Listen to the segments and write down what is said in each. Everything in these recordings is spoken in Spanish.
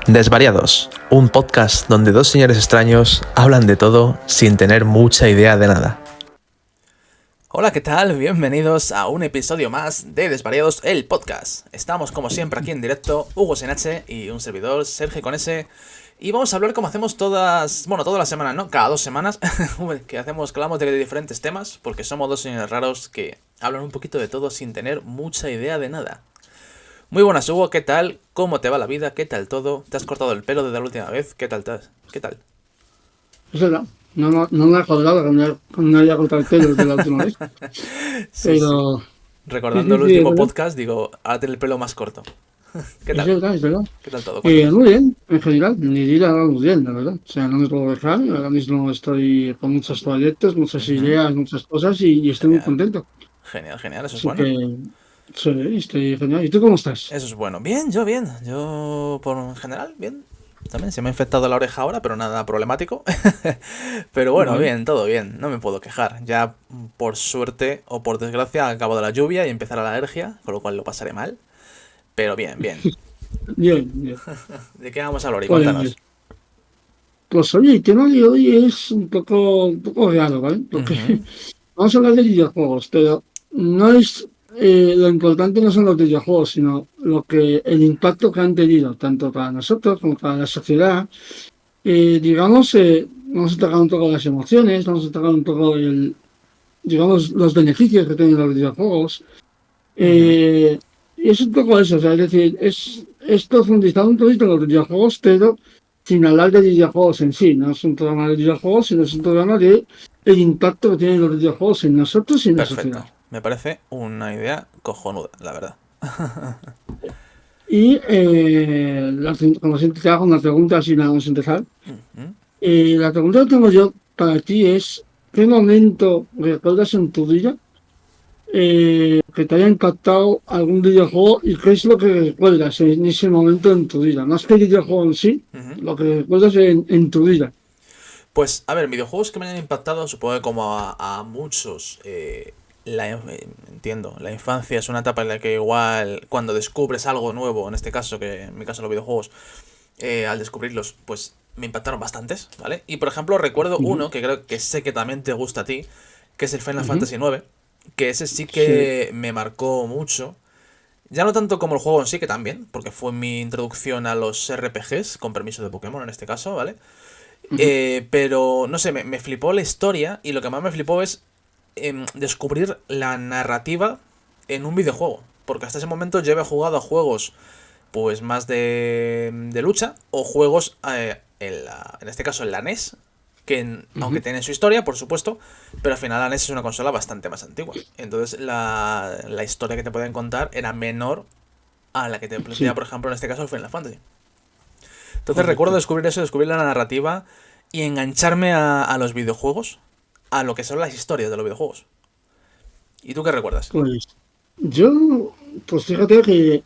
Desvariados, un podcast donde dos señores extraños hablan de todo sin tener mucha idea de nada. Hola, ¿qué tal? Bienvenidos a un episodio más de Desvariados, el podcast. Estamos como siempre aquí en directo, Hugo sin H y un servidor, Sergio con S. Y vamos a hablar como hacemos todas las semanas, ¿no? Cada 2 semanas, que hablamos de diferentes temas, porque somos dos señores raros que hablan un poquito de todo sin tener mucha idea de nada. Muy buenas, Hugo, ¿qué tal? ¿Cómo te va la vida? ¿Qué tal todo? ¿Te has cortado el pelo desde la última vez? ¿Qué tal estás? ¿Qué tal? Es verdad, no me he acordado que no haya cortado el pelo desde la última vez. Sí. Pero Recordando el es último verdad. podcast, digo, ahora tener el pelo más corto. ¿Qué Es tal? verdad, es verdad. ¿Qué tal todo? Cuéntame. Muy bien, en general, mi vida va muy bien, la verdad. O sea, no me puedo quejar. Ahora mismo estoy con muchos proyectos, muchas Ujú. ideas, muchas cosas y estoy muy Genial. contento. Genial, eso es Así bueno. que sí, estoy genial. ¿Y tú cómo estás? Eso es bueno. Bien, yo bien. Yo, por en general, bien. También se me ha infectado la oreja ahora, pero nada problemático. Pero bueno, Vale. bien, todo bien. No me puedo quejar. Ya, por suerte o por desgracia, ha acabado la lluvia y empezará la alergia, con lo cual lo pasaré mal. Pero bien, bien. Bien, bien. ¿De qué vamos a hablar hoy? Pues, Cuéntanos. pues oye, el tema de hoy es un poco raro, ¿vale? Porque Ujú, vamos a hablar de videojuegos, pero no es lo importante no son los videojuegos, sino el impacto que han tenido, tanto para nosotros como para la sociedad. Vamos a tocar un poco las emociones, vamos a tocar un poco digamos, los beneficios que tienen los videojuegos. ujú. Eh, y es un poco eso, o sea, es decir, es profundizar un poquito en los videojuegos, pero sin hablar de videojuegos en sí. No es un programa de videojuegos, sino es un programa de el impacto que tienen los videojuegos en nosotros y en la sociedad. Perfecto. Me parece una idea cojonuda, la verdad. Como siempre te hago una pregunta, así nada, vamos a empezar. Ujú. La pregunta que tengo yo para ti es, ¿qué momento recuerdas en tu vida que te haya impactado algún videojuego y qué es lo que recuerdas en ese momento en tu vida? Más que el videojuego en sí, Ujú. lo que recuerdas en tu vida. Pues, a ver, videojuegos que me hayan impactado, supongo que como a muchos, entiendo, la infancia es una etapa en la que igual cuando descubres algo nuevo, en este caso, que en mi caso los videojuegos, al descubrirlos, pues me impactaron bastantes, ¿vale? Y por ejemplo recuerdo Ujú, uno que creo que sé que también te gusta a ti, que es el Final ujú. Fantasy IX, que ese sí Sí. que me marcó mucho. Ya no tanto como el juego en sí, que también, porque fue mi introducción a los RPGs, con permiso de Pokémon en este caso, ¿vale? Ujú, Pero, no sé, me flipó la historia y lo que más me flipó es descubrir la narrativa en un videojuego. Porque hasta ese momento yo había jugado a juegos pues más de lucha o juegos, en este caso en la NES, aunque ujú. tienen su historia, por supuesto, pero al final la NES es una consola bastante más antigua. Entonces la historia que te podían contar era menor a la que te plantea, Sí, por ejemplo, en este caso el Final Fantasy. Entonces recuerdo correcto. descubrir eso, descubrir la narrativa y engancharme a los videojuegos, a lo que son las historias de los videojuegos. ¿Y tú qué recuerdas? Pues yo, pues fíjate que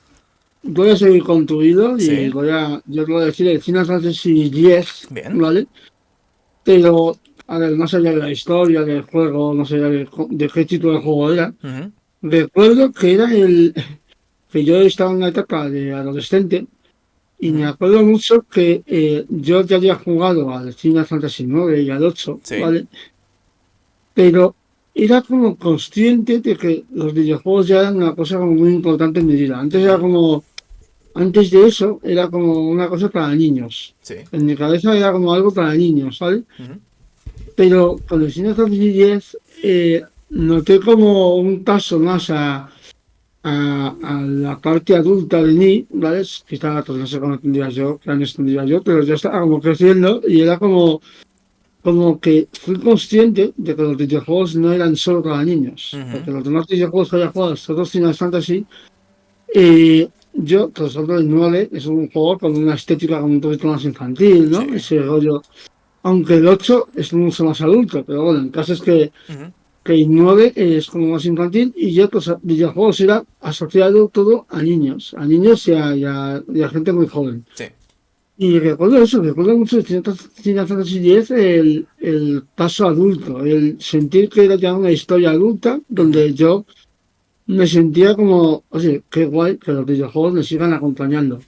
voy a seguir con tu hilo y Sí, yo te voy a decir el Final Fantasy X, bien. ¿vale? Pero, a ver, más allá de la historia del juego, no sé de qué tipo de juego era, Ujú, recuerdo que que yo estaba en una etapa de adolescente y me ujú, acuerdo mucho que yo ya había jugado al Final Fantasy IX y al 8, sí. ¿vale? Pero era como consciente de que los videojuegos ya eran una cosa como muy importante en mi vida. Ujú, Antes de eso, era como una cosa para niños. sí. En mi cabeza era como algo para niños, ¿sabes? Ujú, Pero con el Final Fantasy X noté como un paso más a la parte adulta de mí, ¿vale? Quizá, pues no sé cómo tendría yo, qué años tendría yo, pero ya estaba como creciendo y era como que fui consciente de que los videojuegos no eran solo para niños, ujú, porque los demás videojuegos que había jugado, todos Final Fantasy, por ejemplo, el 9 es un juego con una estética como un poquito más infantil, sí. ¿no? Ese rollo, aunque el 8 es mucho más adulto, pero bueno, el caso es Ujú, que el 9 es como más infantil y yo, pues, videojuegos era asociado todo a niños y a gente muy joven. sí. Y recuerdo eso, recuerdo mucho de Final Fantasy X el paso adulto, el sentir que era ya una historia adulta Ujú, donde yo me sentía como, oye, qué guay que los videojuegos me sigan acompañando.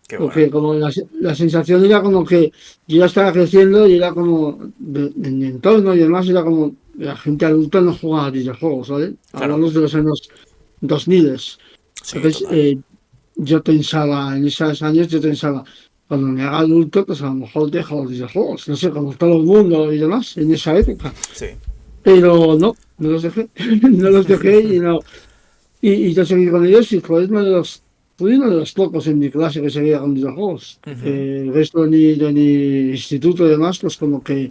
Qué Porque bueno. como la sensación era como que yo ya estaba creciendo y era como de mi entorno y demás, era como la gente adulta no jugaba a videojuegos, ¿vale? Claro. Hablamos de los años 2000. Sí, Entonces, total. yo pensaba, en esos años, yo pensaba, cuando me haga adulto, pues a lo mejor dejo los videojuegos, no sé, como todo el mundo y demás, en esa época. Sí. Pero no, no los dejé, no los dejé y no. Y yo seguí con ellos y fui uno de los pocos en mi clase que seguía con videojuegos. Ujú. El resto de mi instituto y demás, pues como que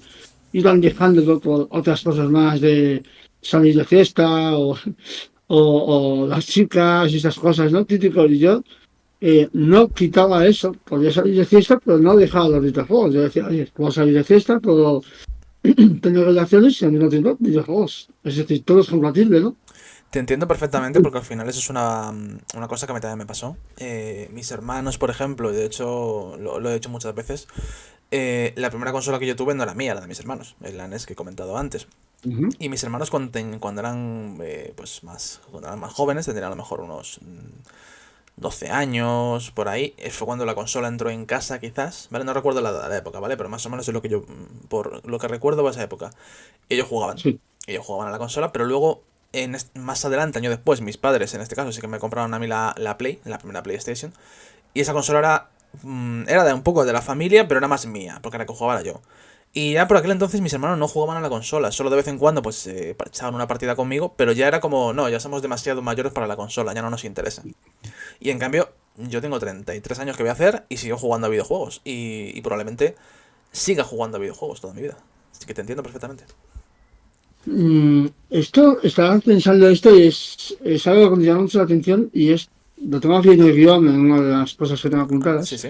iban dejando otras cosas más de salir de fiesta o las chicas y esas cosas, ¿no? Típico. Y yo no quitaba eso, podía salir de fiesta, pero no dejaba los videojuegos. Yo decía, oye, puedo salir de fiesta, puedo tener relaciones y al mismo tiempo videojuegos. Es decir, todo es compatible, ¿no? Te entiendo perfectamente porque al final eso es una cosa que a mí también me pasó. Mis hermanos, por ejemplo, de hecho lo he hecho muchas veces, la primera consola que yo tuve no era mía, era de mis hermanos, el NES que he comentado antes. Ujú. Y mis hermanos cuando eran pues cuando eran más jóvenes, tendrían a lo mejor unos 12 años, por ahí, fue cuando la consola entró en casa quizás, ¿vale? No recuerdo la época, ¿vale? Pero más o menos es lo que yo, por lo que recuerdo de esa época. Ellos jugaban. Sí. Ellos jugaban a la consola, pero luego, más adelante, año después, mis padres, en este caso, sí que me compraron a mí la Play, la primera PlayStation. Y esa consola era de un poco de la familia, pero era más mía, porque era que jugaba yo. Y ya por aquel entonces mis hermanos no jugaban a la consola, solo de vez en cuando pues echaban una partida conmigo, pero ya era como, no, ya somos demasiado mayores para la consola, ya no nos interesa. Y en cambio, yo tengo 33 años que voy a hacer y sigo jugando a videojuegos. Y probablemente siga jugando a videojuegos toda mi vida. Así que te entiendo perfectamente. Estaba pensando esto y es algo que me llama mucho la atención y lo tengo aquí en el guión, en una de las cosas que tengo Sí, apuntadas, sí.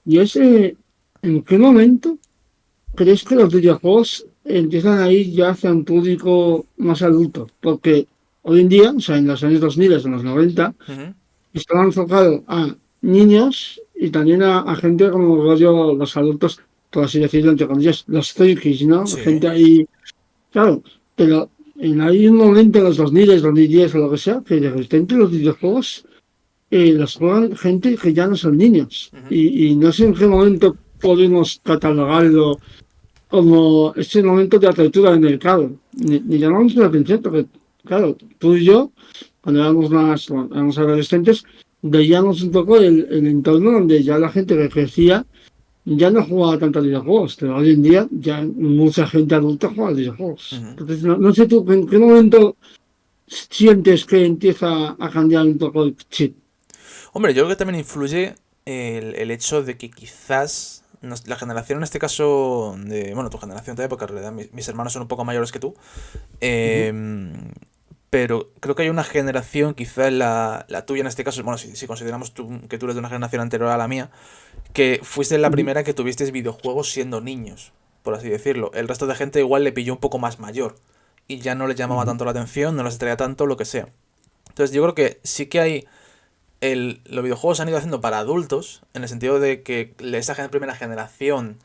y es ¿en qué momento crees que los videojuegos empiezan a ir ya hacia un público más adulto? Porque hoy en día, o sea, en los años 2000, en los 90, Ujú. estaba enfocado a niños y también a gente como rollo, los adultos, por así decirlo, entre comillas, los frikis, ¿no? Sí. Gente ahí. Claro, pero hay un momento en los 2000, 2010 o lo que sea, que de repente los videojuegos los juegan gente que ya no son niños. Ujú. Y no sé en qué momento podemos catalogarlo como ese momento de apertura del mercado. Ni llamamos la atención, porque, claro, tú y yo, cuando bueno, éramos adolescentes, veíamos un poco el entorno donde ya la gente que crecía ya no jugaba tanto a videojuegos, pero hoy en día ya mucha gente adulta juega a videojuegos. Ujú. Entonces, no sé tú, ¿en qué momento sientes que empieza a cambiar un poco el chip? Hombre, yo creo que también influye el hecho de que quizás la generación en este caso de, bueno, tu generación de época, en realidad mis hermanos son un poco mayores que tú, Ujú, pero creo que hay una generación, quizás la tuya en este caso, bueno, si consideramos que tú eres de una generación anterior a la mía, que fuiste la ujú, primera que tuvisteis videojuegos siendo niños, por así decirlo. El resto de gente igual le pilló un poco más mayor y ya no les llamaba ujú. tanto la atención, no les atraía tanto, lo que sea. Entonces yo creo que sí que hay los videojuegos se han ido haciendo para adultos, en el sentido de que esa primera generación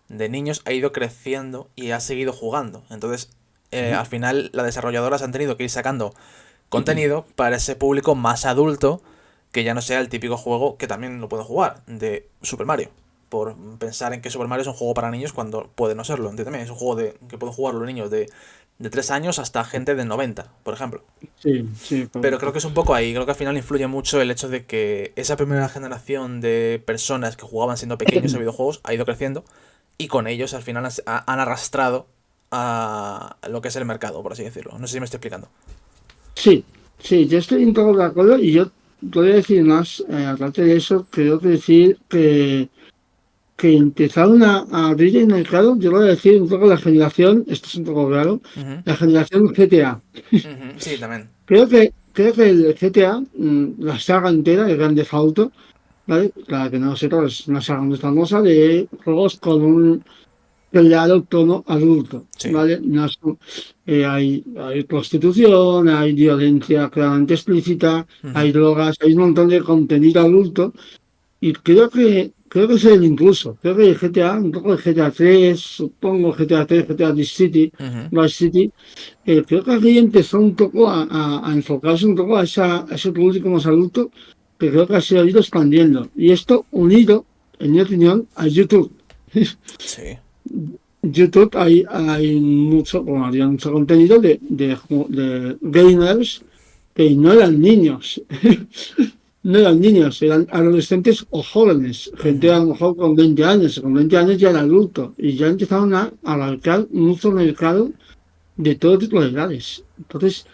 de niños ha ido creciendo y ha seguido jugando. Entonces, al final, las desarrolladoras han tenido que ir sacando contenido para ese público más adulto, que ya no sea el típico juego que también lo puedo jugar, de Super Mario. Por pensar en que Super Mario es un juego para niños cuando puede no serlo. Entiéndeme, es un juego que pueden jugar los niños de 3 años hasta gente de 90, por ejemplo. Sí, sí, Pero creo correcto. que es un poco ahí, creo que al final influye mucho el hecho de que esa primera generación de personas que jugaban siendo pequeños a videojuegos ha ido creciendo y con ellos al final han arrastrado a lo que es el mercado, por así decirlo. No sé si me estoy explicando. Sí, sí, yo estoy en todo de acuerdo y yo te voy a decir más, aparte de eso, creo que decir que empezaron a abrir el mercado, yo voy a decir un poco la generación, esto es un poco raro, Ujú, la generación GTA. ujú, sí, también. Creo que el GTA, la saga entera, el Grand Theft Auto, ¿vale? Para que no sepa, es una saga muy famosa de juegos con un claro tono adulto, Sí. ¿vale? No son- hay prostitución, hay violencia claramente explícita, hay Ujú, drogas, hay un montón de contenido adulto y creo que es el incluso. Creo que el GTA, un poco el GTA 3, supongo GTA 3, GTA ujú, Vice City, creo que aquí empezó un poco a enfocarse un poco a ese público más adulto, que creo que se ha ido expandiendo. Y esto unido, en mi opinión, a YouTube. Sí. YouTube hay mucho, bueno, había mucho contenido de gamers que no eran niños. No eran niños, eran adolescentes o jóvenes, gente a Ujú, lo mejor con 20 años, con 20 años ya era adulto, y ya empezaron a abarcar mucho mercado de todo tipo de edades. Entonces,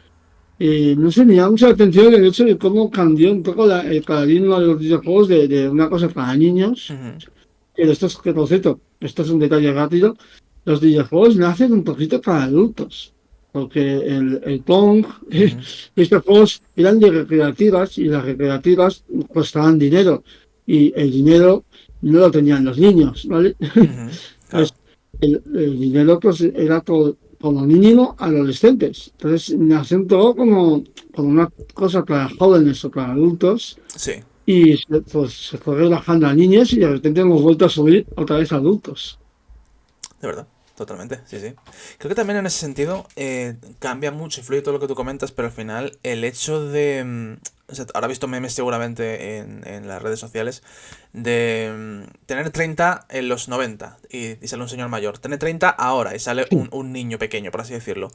no sé, me llama mucha atención el hecho de cómo cambió un poco el paradigma de los videojuegos de una cosa para niños, ujú, pero esto es, que por cierto, esto es un detalle rápido, los videojuegos nacen un poquito para adultos, porque el Pong, ujú, estos juegos eran de recreativas y las recreativas costaban dinero y el dinero no lo tenían los niños, ¿vale? ujú. Claro. Pues el dinero pues era como mínimo adolescentes. Entonces nació todo como una cosa para jóvenes o para adultos Sí. y se fue relajando a niños y de repente hemos vuelto a subir otra vez a adultos. De verdad, totalmente, sí, sí. Creo que también en ese sentido cambia mucho, influye todo lo que tú comentas, pero al final el hecho de... o sea, ahora he visto memes seguramente en las redes sociales de tener 30 en los 90 y sale un señor mayor, tener 30 ahora y sale Sí, un niño pequeño, por así decirlo.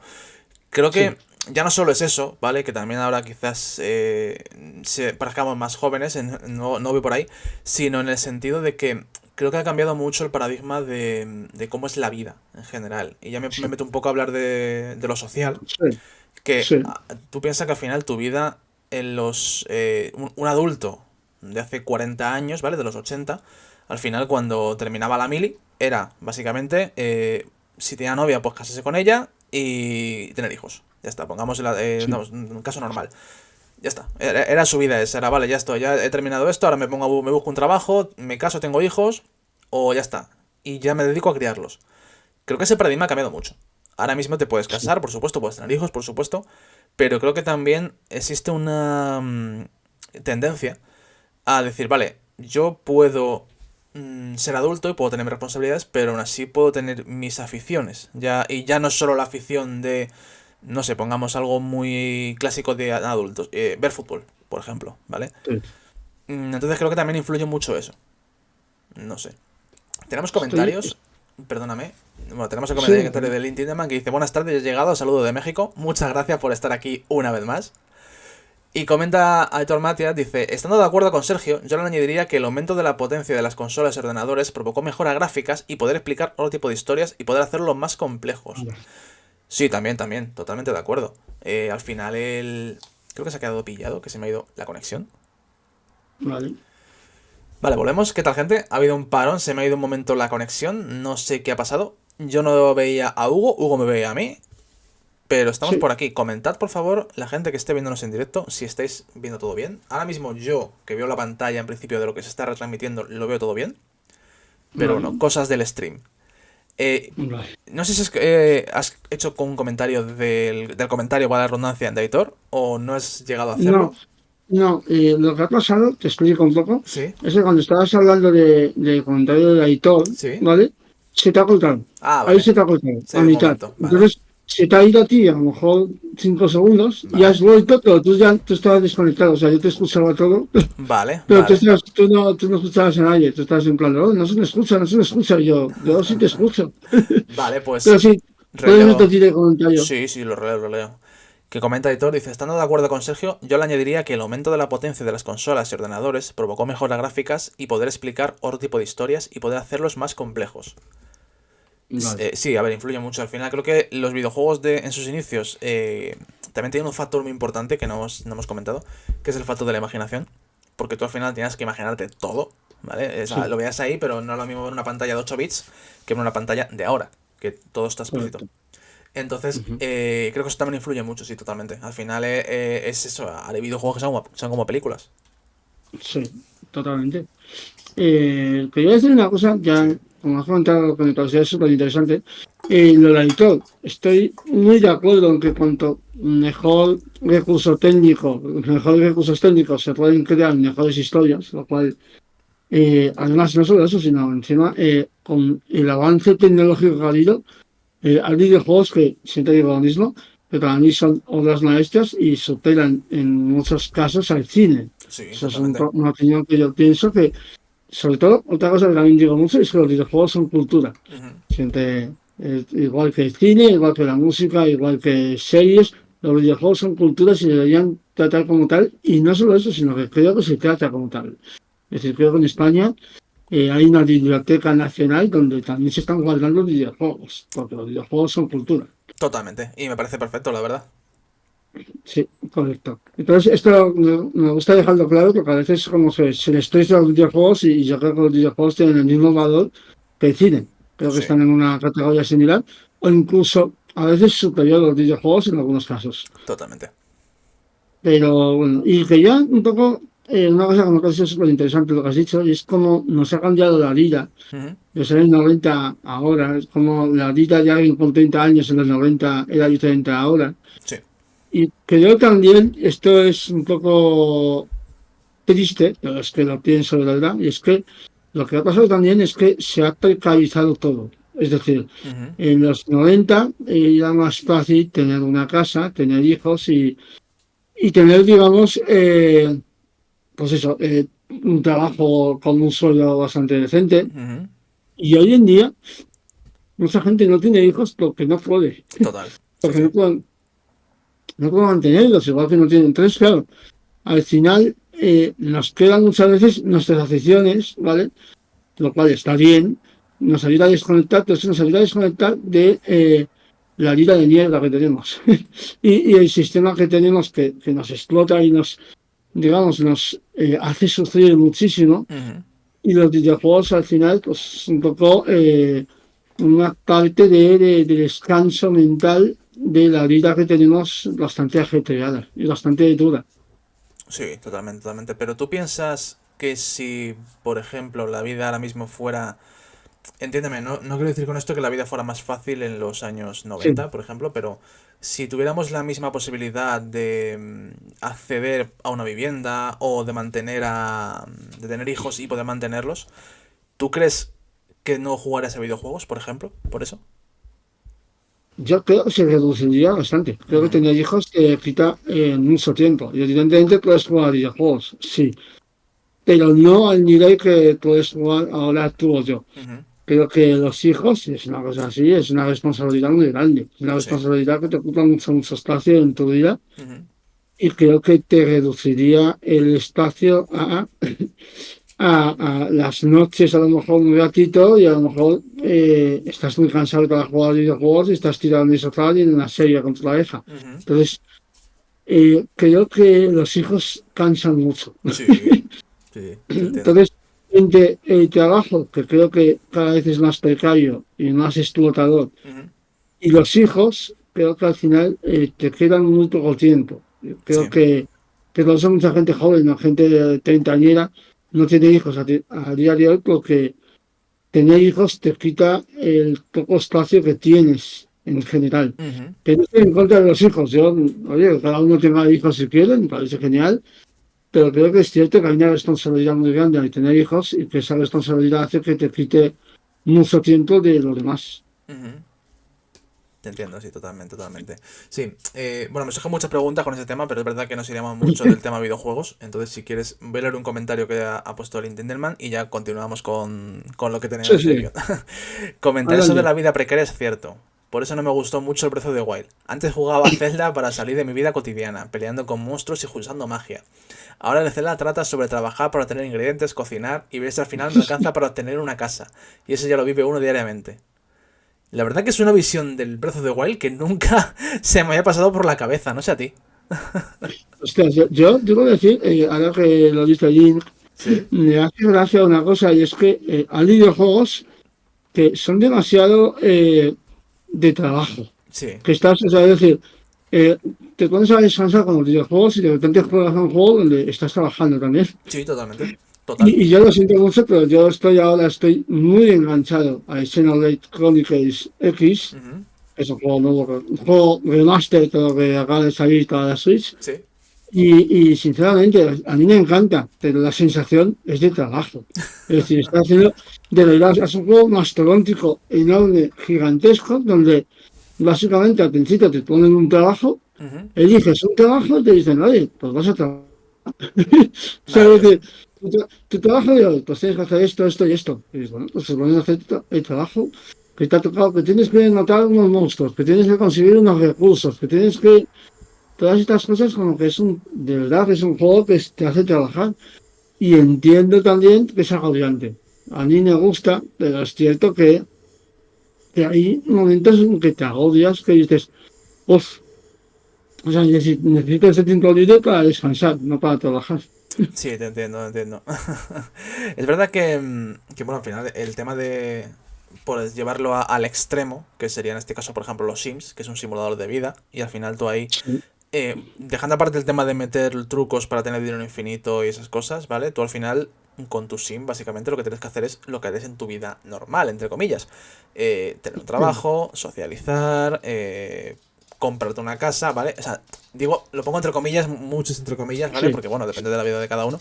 Creo sí, que ya no solo es eso, ¿vale? Que también ahora quizás parezcamos más jóvenes, no voy por ahí, sino en el sentido de que creo que ha cambiado mucho el paradigma de cómo es la vida en general. Y ya me sí, meto un poco a hablar de lo social, sí, que sí, tú piensas que al final tu vida en un adulto de hace 40 años, ¿vale? De los 80 al final cuando terminaba la mili, era básicamente, si tenía novia, pues casarse con ella y tener hijos. Ya está, pongamos sí, un caso normal. Ya está, era su vida esa, era, vale, ya estoy, ya he terminado esto, ahora me busco un trabajo, me caso, tengo hijos, o ya está. Y ya me dedico a criarlos. Creo que ese paradigma ha cambiado mucho. Ahora mismo te puedes sí, casar, por supuesto, puedes tener hijos, por supuesto, pero creo que también existe una tendencia a decir, vale, yo puedo ser adulto y puedo tener mis responsabilidades, pero aún así puedo tener mis aficiones. Y ya no es solo la afición de, no sé, pongamos algo muy clásico de adultos, ver fútbol, por ejemplo, ¿vale? sí. Entonces creo que también influye mucho eso. No sé. Tenemos Estoy, comentarios, perdóname. Bueno, tenemos el sí, comentario de Lintindeman que dice: Buenas tardes, he llegado, saludo de México. Muchas gracias por estar aquí una vez más. Y comenta Aitor Matias, dice: Estando de acuerdo con Sergio, yo le añadiría que el aumento de la potencia de las consolas y ordenadores provocó mejoras gráficas y poder explicar otro tipo de historias y poder hacerlos más complejos. Sí, también, totalmente de acuerdo. Al final creo que se ha quedado pillado, que se me ha ido la conexión. vale. Vale, volvemos. ¿Qué tal, gente? Ha habido un parón, se me ha ido un momento la conexión, no sé qué ha pasado. Yo no veía a Hugo, Hugo me veía a mí, pero estamos Sí, por aquí. Comentad, por favor, la gente que esté viéndonos en directo, si estáis viendo todo bien. Ahora mismo yo, que veo la pantalla en principio de lo que se está retransmitiendo, lo veo todo bien. Pero vale, bueno, cosas del stream. vale. No sé si has hecho con un comentario del comentario para la redundancia de editor o no has llegado a No, hacerlo. no, lo que ha pasado, te explico un poco, Sí, es que cuando estabas hablando de comentario de Aitor, sí. ¿vale? Se te ha cortado. Ah, Ahí vale. se te ha cortado, Se a ve un mitad. momento, vale. Entonces, se te ha ido a ti a lo mejor 5 segundos y Vale. has vuelto, pero tú estabas desconectado. O sea, yo te escuchaba todo, Vale, pero vale. tú no escuchabas a nadie. Tú estabas en plan, "Oh, no se me escucha, no se me escucha". Y yo sí te escucho. Vale, Pero pues sí, puedes releo. repetir el comentario. Sí, sí, lo leo. Que comenta editor, dice, estando de acuerdo con Sergio, yo le añadiría que el aumento de la potencia de las consolas y ordenadores provocó mejoras gráficas y poder explicar otro tipo de historias y poder hacerlos más complejos. Vale, Sí, a ver, influye mucho. Al final creo que los videojuegos en sus inicios también tienen un factor muy importante que no hemos comentado, que es el factor de la imaginación. Porque tú al final tienes que imaginarte todo, ¿vale? O sea, sí, lo veas ahí, pero no es lo mismo ver una pantalla de 8 bits que ver una pantalla de ahora, que todo está explícito. correcto. Entonces, Ujú. creo que eso también influye mucho, sí, totalmente. Al final es eso, haré videojuegos que son como películas. Sí, totalmente. Quería decir una cosa, ya Sí. como has comentado, que me parecía súper interesante. Lo del editor, estoy muy de acuerdo en que cuanto mejores recursos técnicos se pueden crear mejores historias, lo cual, además, no solo eso, sino encima, con el avance tecnológico que ha habido, hay videojuegos que siempre digo lo mismo, que para mí son obras maestras y superan en muchos casos al cine. Sí, Eso es totalmente. una opinión que yo pienso que, sobre todo, otra cosa que también digo mucho es que los videojuegos son cultura. Ujú. Siempre, igual que el cine, igual que la música, igual que series, los videojuegos son culturas y se deberían tratar como tal. Y no solo eso, sino que creo que se trata como tal. Es decir, creo que en España hay una biblioteca nacional donde también se están guardando videojuegos, porque los videojuegos son cultura. Totalmente. Y me parece perfecto, la verdad. Sí, correcto. Entonces, esto me gusta dejarlo claro porque a veces como se les estresa los videojuegos y yo creo que los videojuegos tienen el mismo valor que el cine. Creo que Sí, están en una categoría similar o incluso a veces superior a los videojuegos en algunos casos. totalmente. Pero bueno, y que ya un poco, una cosa que me parece súper interesante lo que has dicho, y es cómo nos ha cambiado la vida Ujú. de ser en 90 a ahora, es como la vida de alguien con 30 años en los 90 era diferente a ahora. Sí. Y creo también, esto es un poco triste, pero es que lo pienso de verdad, y es que lo que ha pasado también es que se ha precarizado todo. Es decir, Ujú. en los 90 era más fácil tener una casa, tener hijos y tener, digamos, pues eso, un trabajo con un sueldo bastante decente. Ujú. Y hoy en día, mucha gente no tiene hijos porque no puede, Total. Sí, porque sí. no puede mantenerlos, igual que no tienen. Entonces, claro, al final nos quedan muchas veces nuestras aficiones, ¿vale? Lo cual está bien, nos ayuda a desconectar, pero eso nos ayuda a desconectar de la vida de mierda que tenemos y el sistema que tenemos que nos explota y nos, digamos, nos hace sufrir muchísimo. Ujú. Y los videojuegos al final, pues un poco una parte de descanso mental de la vida que tenemos bastante ajetreada y bastante dura. Sí, totalmente, totalmente. Pero tú piensas que si, por ejemplo, la vida ahora mismo fuera... Entiéndeme, no quiero decir con esto que la vida fuera más fácil en los años Sí. 90, por ejemplo, pero si tuviéramos la misma posibilidad de acceder a una vivienda o de de tener hijos y poder mantenerlos, ¿tú crees que no jugarías a videojuegos, por ejemplo? ¿Por eso? Yo creo que se reduciría bastante. Creo que Ujú. tener hijos te quita mucho tiempo. Y evidentemente puedes jugar a videojuegos, sí, pero no al nivel que puedes jugar ahora tú o yo. Ujú. Creo que los hijos es una cosa así, es una responsabilidad muy grande. Es una Sí. responsabilidad que te ocupa mucho, mucho espacio en tu vida Ujú. y creo que te reduciría el espacio a las noches, a lo mejor un ratito, y a lo mejor estás muy cansado para jugar videojuegos y estás tirado en el sofá y en una serie con tu pareja. Ujú. Entonces, creo que los hijos cansan mucho. Sí, sí, te entiendo. Entonces, entre el trabajo, que creo que cada vez es más precario y más explotador, Ujú. y los hijos, creo que al final te quedan muy poco tiempo. Yo creo Sí. que por eso mucha gente joven, o gente de treintañera, no tiene hijos a día de hoy porque tener hijos te quita el poco espacio que tienes en general. Ujú. Que no estoy en contra de los hijos. Yo, oye, cada uno tenga hijos si quiere, me parece genial, pero creo que es cierto que hay una responsabilidad muy grande al tener hijos y que esa responsabilidad hace que te quite mucho tiempo de los demás. Ujú. Te entiendo, sí, totalmente, totalmente. Sí, bueno, me surgen muchas preguntas con ese tema, pero es verdad que nos iríamos mucho del tema videojuegos. Entonces, si quieres, voy a leer un comentario que ha puesto el Tindelman y ya continuamos con lo que tenemos Sí, en sí, serio. Comentar eso de adelante. la vida precaria es cierto. Por eso no me gustó mucho el Breath of the Wild. Antes jugaba a Zelda para salir de mi vida cotidiana, peleando con monstruos y usando magia. Ahora el Zelda trata sobre trabajar para obtener ingredientes, cocinar y ver si al final me alcanza para obtener una casa. Y eso ya lo vive uno diariamente. La verdad que es una visión del Breath of the Wild que nunca se me había pasado por la cabeza, no sé a ti. Ostras, yo debo decir, ahora que lo dice Link, Sí, me hace gracia una cosa y es que hay videojuegos que son demasiado de trabajo. sí, Que estás, o sea, es decir, eh, te pones a descansar con los videojuegos y de repente juegas a un juego donde estás trabajando también. sí, totalmente. Total. Y yo lo siento mucho, pero yo estoy muy enganchado a Xenoblade Chronicles X. Ujú. Es un juego nuevo, un juego remaster, pero que acaba de salir para la Switch. Sí. Y sinceramente, a mí me encanta, pero la sensación es de trabajo. Es decir, está haciendo, de verdad, es un juego mastodóntico, enorme, gigantesco, donde Básicamente, al principio te ponen un trabajo, Ujú. eliges un trabajo y te dicen, oye, pues vas a trabajar. O sea, es Maravilloso. decir, tu trabajo de hoy, pues tienes que hacer esto, esto y esto. Y dices, bueno, pues se ponen a hacer el trabajo que te ha tocado, que tienes que matar unos monstruos, que tienes que conseguir unos recursos, que tienes que... Todas estas cosas como que es de verdad que es un juego que te hace trabajar. Y entiendo también que es agobiante. A mí me gusta, pero es cierto que hay momentos en que te agobias, que dices, uff, o sea, necesito ese tiempo libre para descansar, no para trabajar. Sí, te entiendo, te entiendo. Es verdad que, bueno, al final el tema de pues, llevarlo al extremo, que sería en este caso, por ejemplo, los Sims, que es un simulador de vida, y al final tú ahí, Sí, dejando aparte el tema de meter trucos para tener dinero infinito y esas cosas, ¿vale? Tú al final, con tu Sim, básicamente lo que tienes que hacer es lo que haces en tu vida normal, entre comillas. Tener un sí, trabajo, socializar, comprarte una casa, ¿vale? O sea, digo, lo pongo entre comillas, muchos entre comillas, ¿vale? sí. Porque bueno, depende de la vida de cada uno.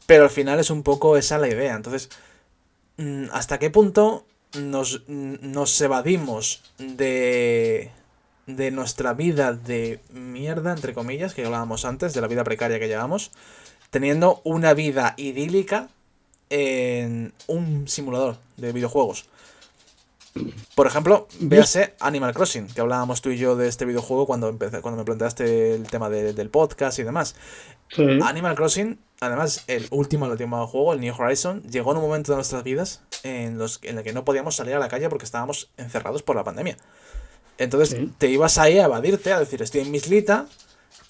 Pero al final es un poco esa la idea. Entonces, ¿hasta qué punto nos evadimos de nuestra vida de mierda, entre comillas, que hablábamos antes, de la vida precaria que llevamos, teniendo una vida idílica en un simulador de videojuegos? Por ejemplo, Yo, véase Animal Crossing, que hablábamos tú y yo de este videojuego cuando me planteaste el tema del podcast y demás. sí, Animal Crossing, además, el último juego, el New Horizon, llegó en un momento de nuestras vidas en el que no podíamos salir a la calle porque estábamos encerrados por la pandemia. Entonces sí, te ibas ahí a evadirte, a decir, estoy en mi islita,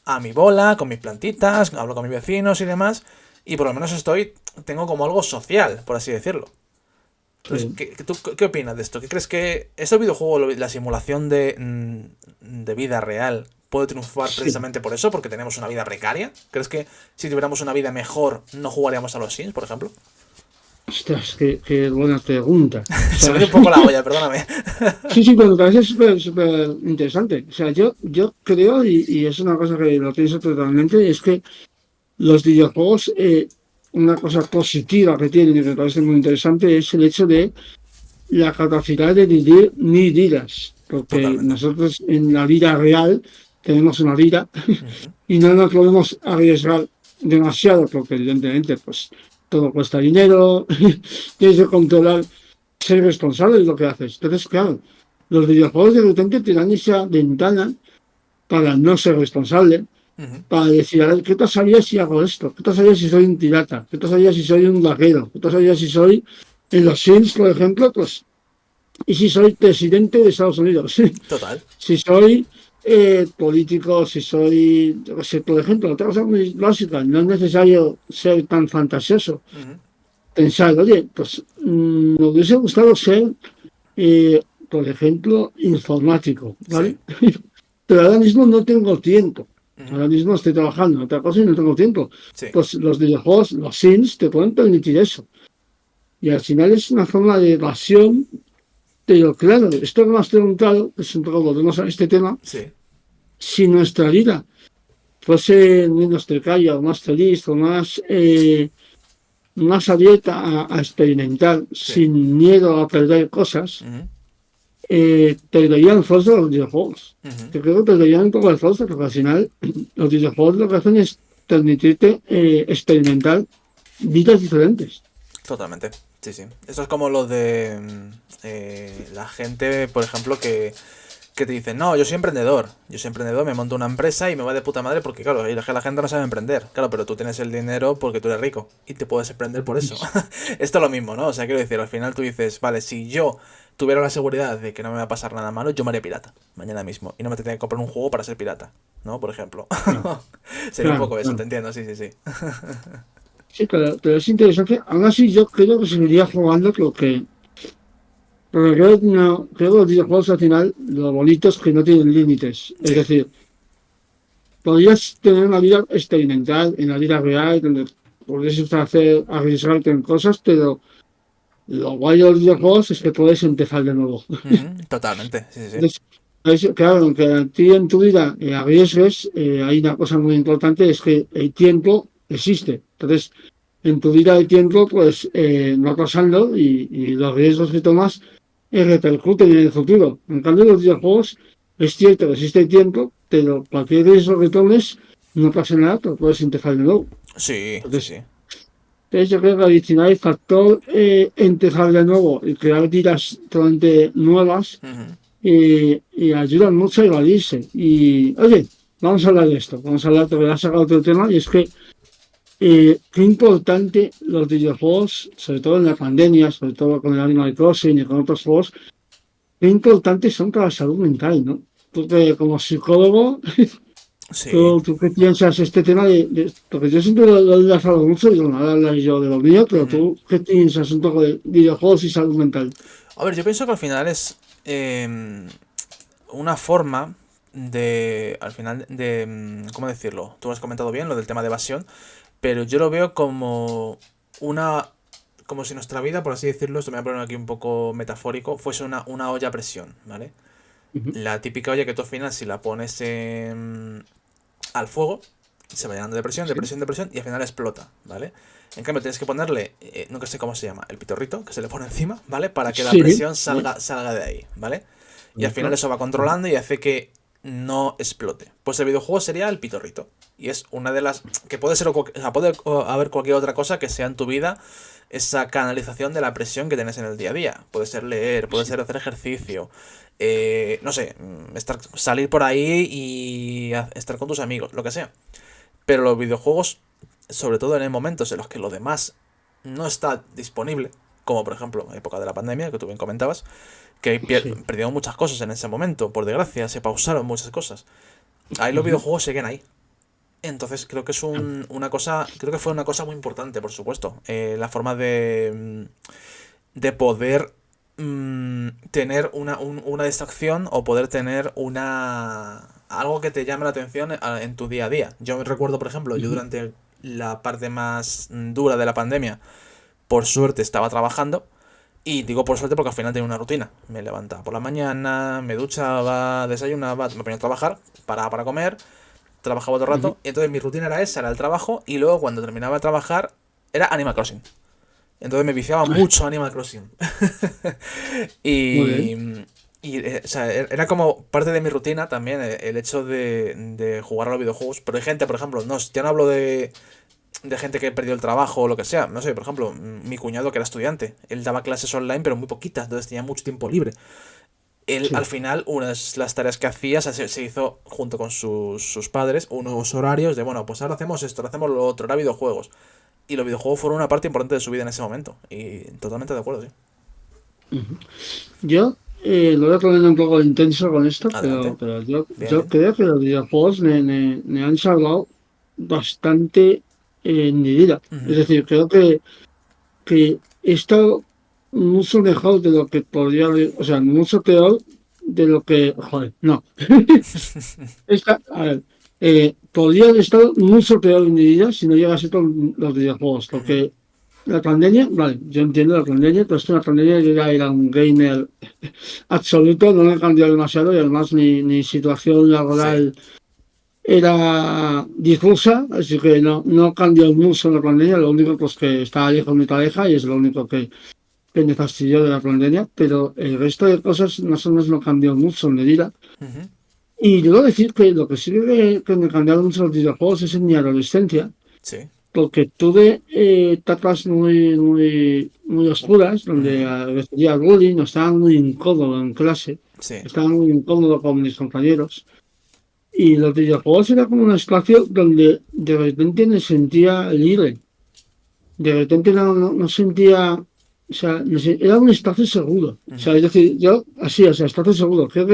a mi bola, con mis plantitas, hablo con mis vecinos y demás, y por lo menos tengo como algo social, por así decirlo. Entonces, sí. ¿tú qué opinas de esto? ¿Qué crees que este videojuego, la simulación de vida real, puede triunfar Sí. precisamente por eso? Porque tenemos una vida precaria. ¿Crees que si tuviéramos una vida mejor, no jugaríamos a los Sims, por ejemplo? Ostras, qué buena pregunta. O Se me sea, dio un poco la olla, perdóname. sí, sí, pero me parece súper, súper interesante. O sea, yo creo, y es una cosa que lo pienso totalmente, es que los videojuegos, una cosa positiva que tienen y que me parece muy interesante es el hecho de la capacidad de vivir ni vidas, porque Totalmente. nosotros en la vida real tenemos una vida Ujú. y no nos podemos arriesgar demasiado, porque evidentemente pues todo cuesta dinero, tienes que controlar, ser responsable de lo que haces. Entonces, claro, los videojuegos de repente te dan esa ventana para no ser responsable, Ujú. para decir, a ver, ¿qué pasaría si hago esto? ¿Qué pasaría si soy un pirata? ¿Qué pasaría si soy un vaquero? ¿Qué pasaría si soy, en los Sims, por ejemplo, pues, y si soy presidente de Estados Unidos? Total. Si soy político, si soy, yo qué sé, por ejemplo, otra cosa muy básica, no es necesario ser tan fantasioso. Ujú. Pensar, oye, pues me hubiese gustado ser, por ejemplo, informático, Sí. ¿vale? Pero ahora mismo no tengo tiempo. Ujú. Ahora mismo estoy trabajando en otra cosa y no tengo tiempo. Sí. Pues los videojuegos, los Sims, te pueden permitir eso. Y al final es una forma de evasión, pero claro, esto que me has preguntado, es un poco, volvemos a este tema, Sí. si nuestra vida fuese menos precaria o más feliz o más abierta a experimentar Sí. sin miedo a perder cosas, Ujú. perderían fuerza los videojuegos. Ujú. Yo creo que perderían un poco de fuerza porque al final los videojuegos lo que hacen es permitirte experimentar vidas diferentes. Totalmente. Sí, sí. Esto es como lo de la gente, por ejemplo, que te dicen, no, yo soy emprendedor, me monto una empresa y me va de puta madre porque, claro, la gente no sabe emprender. Claro, pero tú tienes el dinero porque tú eres rico y te puedes emprender por eso. Esto es lo mismo, ¿no? O sea, quiero decir, al final tú dices, vale, si yo tuviera la seguridad de que no me va a pasar nada malo, yo me haría pirata mañana mismo y no me tendría que comprar un juego para ser pirata, ¿no? Por ejemplo. Claro, Sería un claro, poco eso, te claro. entiendo, sí, sí, sí. Sí, pero es interesante. Aún así, yo creo que seguiría jugando porque creo que los videojuegos al final, lo bonito es que no tienen límites. Es Sí. decir, podrías tener una vida experimental en la vida real, donde podrías arriesgarte en cosas, pero lo guay de los videojuegos es que puedes empezar de nuevo. Ujú. Totalmente, sí, sí, sí. Entonces, claro, aunque a ti en tu vida arriesgues, hay una cosa muy importante, es que el tiempo existe. Entonces, en tu vida el tiempo, pues va pasando y los riesgos que tomas repercuten en el futuro. En cambio, los videojuegos Es cierto que existe tiempo, pero cualquier riesgo que tomes, no pasa nada, te lo puedes empezar de nuevo. Sí, sí, Entonces, sí. entonces yo creo que adicional el factor empezar de nuevo y crear tiras totalmente nuevas Ujú. y ayudan mucho a evadirse. Y oye, vamos a hablar de esto, vamos a hablar, te voy a sacar otro tema, y es que qué importante los videojuegos, sobre todo en la pandemia, sobre todo con el Animal Crossing y con otros juegos, qué importantes son para la salud mental, ¿no? Porque como psicólogo, Sí. ¿tú qué piensas este tema porque yo siempre lo he enlazado mucho, y digo, nada, hablar yo de lo mío, pero Ujú. tú qué piensas un poco de videojuegos y salud mental? A ver, yo pienso que al final es una forma de, al final, ¿cómo decirlo? Tú has comentado bien lo del tema de evasión, pero yo lo veo como una, como si nuestra vida, por así decirlo, esto me voy a poner aquí un poco metafórico, fuese una olla a presión, ¿vale? Ujú. La típica olla que tú al final, si la pones al fuego, se va llenando de presión, de Sí, presión, de presión, y al final explota, ¿vale? En cambio, tienes que ponerle, no sé cómo se llama, el pitorrito que se le pone encima, ¿vale? Para que la sí, presión sí, salga de ahí, ¿vale? Y al final correcto. eso va controlando y hace que no explote. Pues el videojuego sería el pitorrito. Y es una de las. Que puede ser. O sea, puede haber cualquier otra cosa que sea en tu vida esa canalización de la presión que tienes en el día a día. Puede ser leer, puede Sí. ser hacer ejercicio. No sé, salir por ahí y estar con tus amigos, lo que sea. Pero los videojuegos, sobre todo en momentos en los que lo demás no está disponible, como por ejemplo en época de la pandemia, que tú bien comentabas, que Sí. perdieron muchas cosas en ese momento, por desgracia, se pausaron muchas cosas. Ahí los Ujú. videojuegos siguen ahí. Entonces creo que es una cosa, creo que fue una cosa muy importante, por supuesto. La forma de poder tener una distracción o poder tener algo que te llame la atención en tu día a día. Yo me recuerdo, por ejemplo, yo Ujú. durante la parte más dura de la pandemia, por suerte estaba trabajando. Y digo por suerte porque al final tenía una rutina. Me levantaba por la mañana, me duchaba, desayunaba, me ponía a trabajar, paraba para comer, trabajaba otro Ujú. rato. Y entonces mi rutina era esa, era el trabajo. Y luego cuando terminaba de trabajar, era Animal Crossing. Entonces me viciaba mucho Animal Crossing. Muy bien. y, o sea, era como parte de mi rutina también el hecho de jugar a los videojuegos. Pero hay gente, por ejemplo, no, ya no hablo de gente que perdió el trabajo o lo que sea. No sé, por ejemplo, mi cuñado que era estudiante, él daba clases online pero muy poquitas, entonces tenía mucho tiempo libre. Él al Sí. final, unas las tareas que hacía, se hizo junto con sus padres unos horarios de, bueno, pues ahora hacemos esto, ahora hacemos lo otro, ahora videojuegos. Y los videojuegos fueron una parte importante de su vida en ese momento. Y totalmente de acuerdo, sí. Ujú. Yo lo voy a poner un poco intenso con esto, Adelante. pero yo, Bien, bien. creo que los videojuegos me han salvado bastante en mi vida. Es Ujú. decir, creo que he estado mucho mejor de lo que podría haber, o sea, mucho peor de lo que, joder, no. A ver, podría haber estado mucho peor en mi vida si no llegase con los videojuegos, Ujú. porque la pandemia, vale, yo entiendo la pandemia, pero es que la pandemia yo ya era un gamer absoluto, no me cambió demasiado, y además mi situación Sí. laboral era difusa, así que no cambió mucho en la pandemia, lo único pues que estaba lejos de mi pareja y es lo único que me fastidió de la pandemia, pero el resto de cosas más o menos no cambió mucho en mi vida. Ujú. Y debo decir que lo que sí que me cambiaron mucho los videojuegos es en mi adolescencia, Sí. porque tuve etapas muy oscuras, donde Ujú. recibía bullying, no estaba muy incómodo en clase, Sí. estaba muy incómodo con mis compañeros. Y los videojuegos era como un espacio donde de repente me sentía libre, de repente no sentía, o sea, era un espacio seguro. O Ujú. sea, es decir, yo, así, o sea, espacio seguro. Creo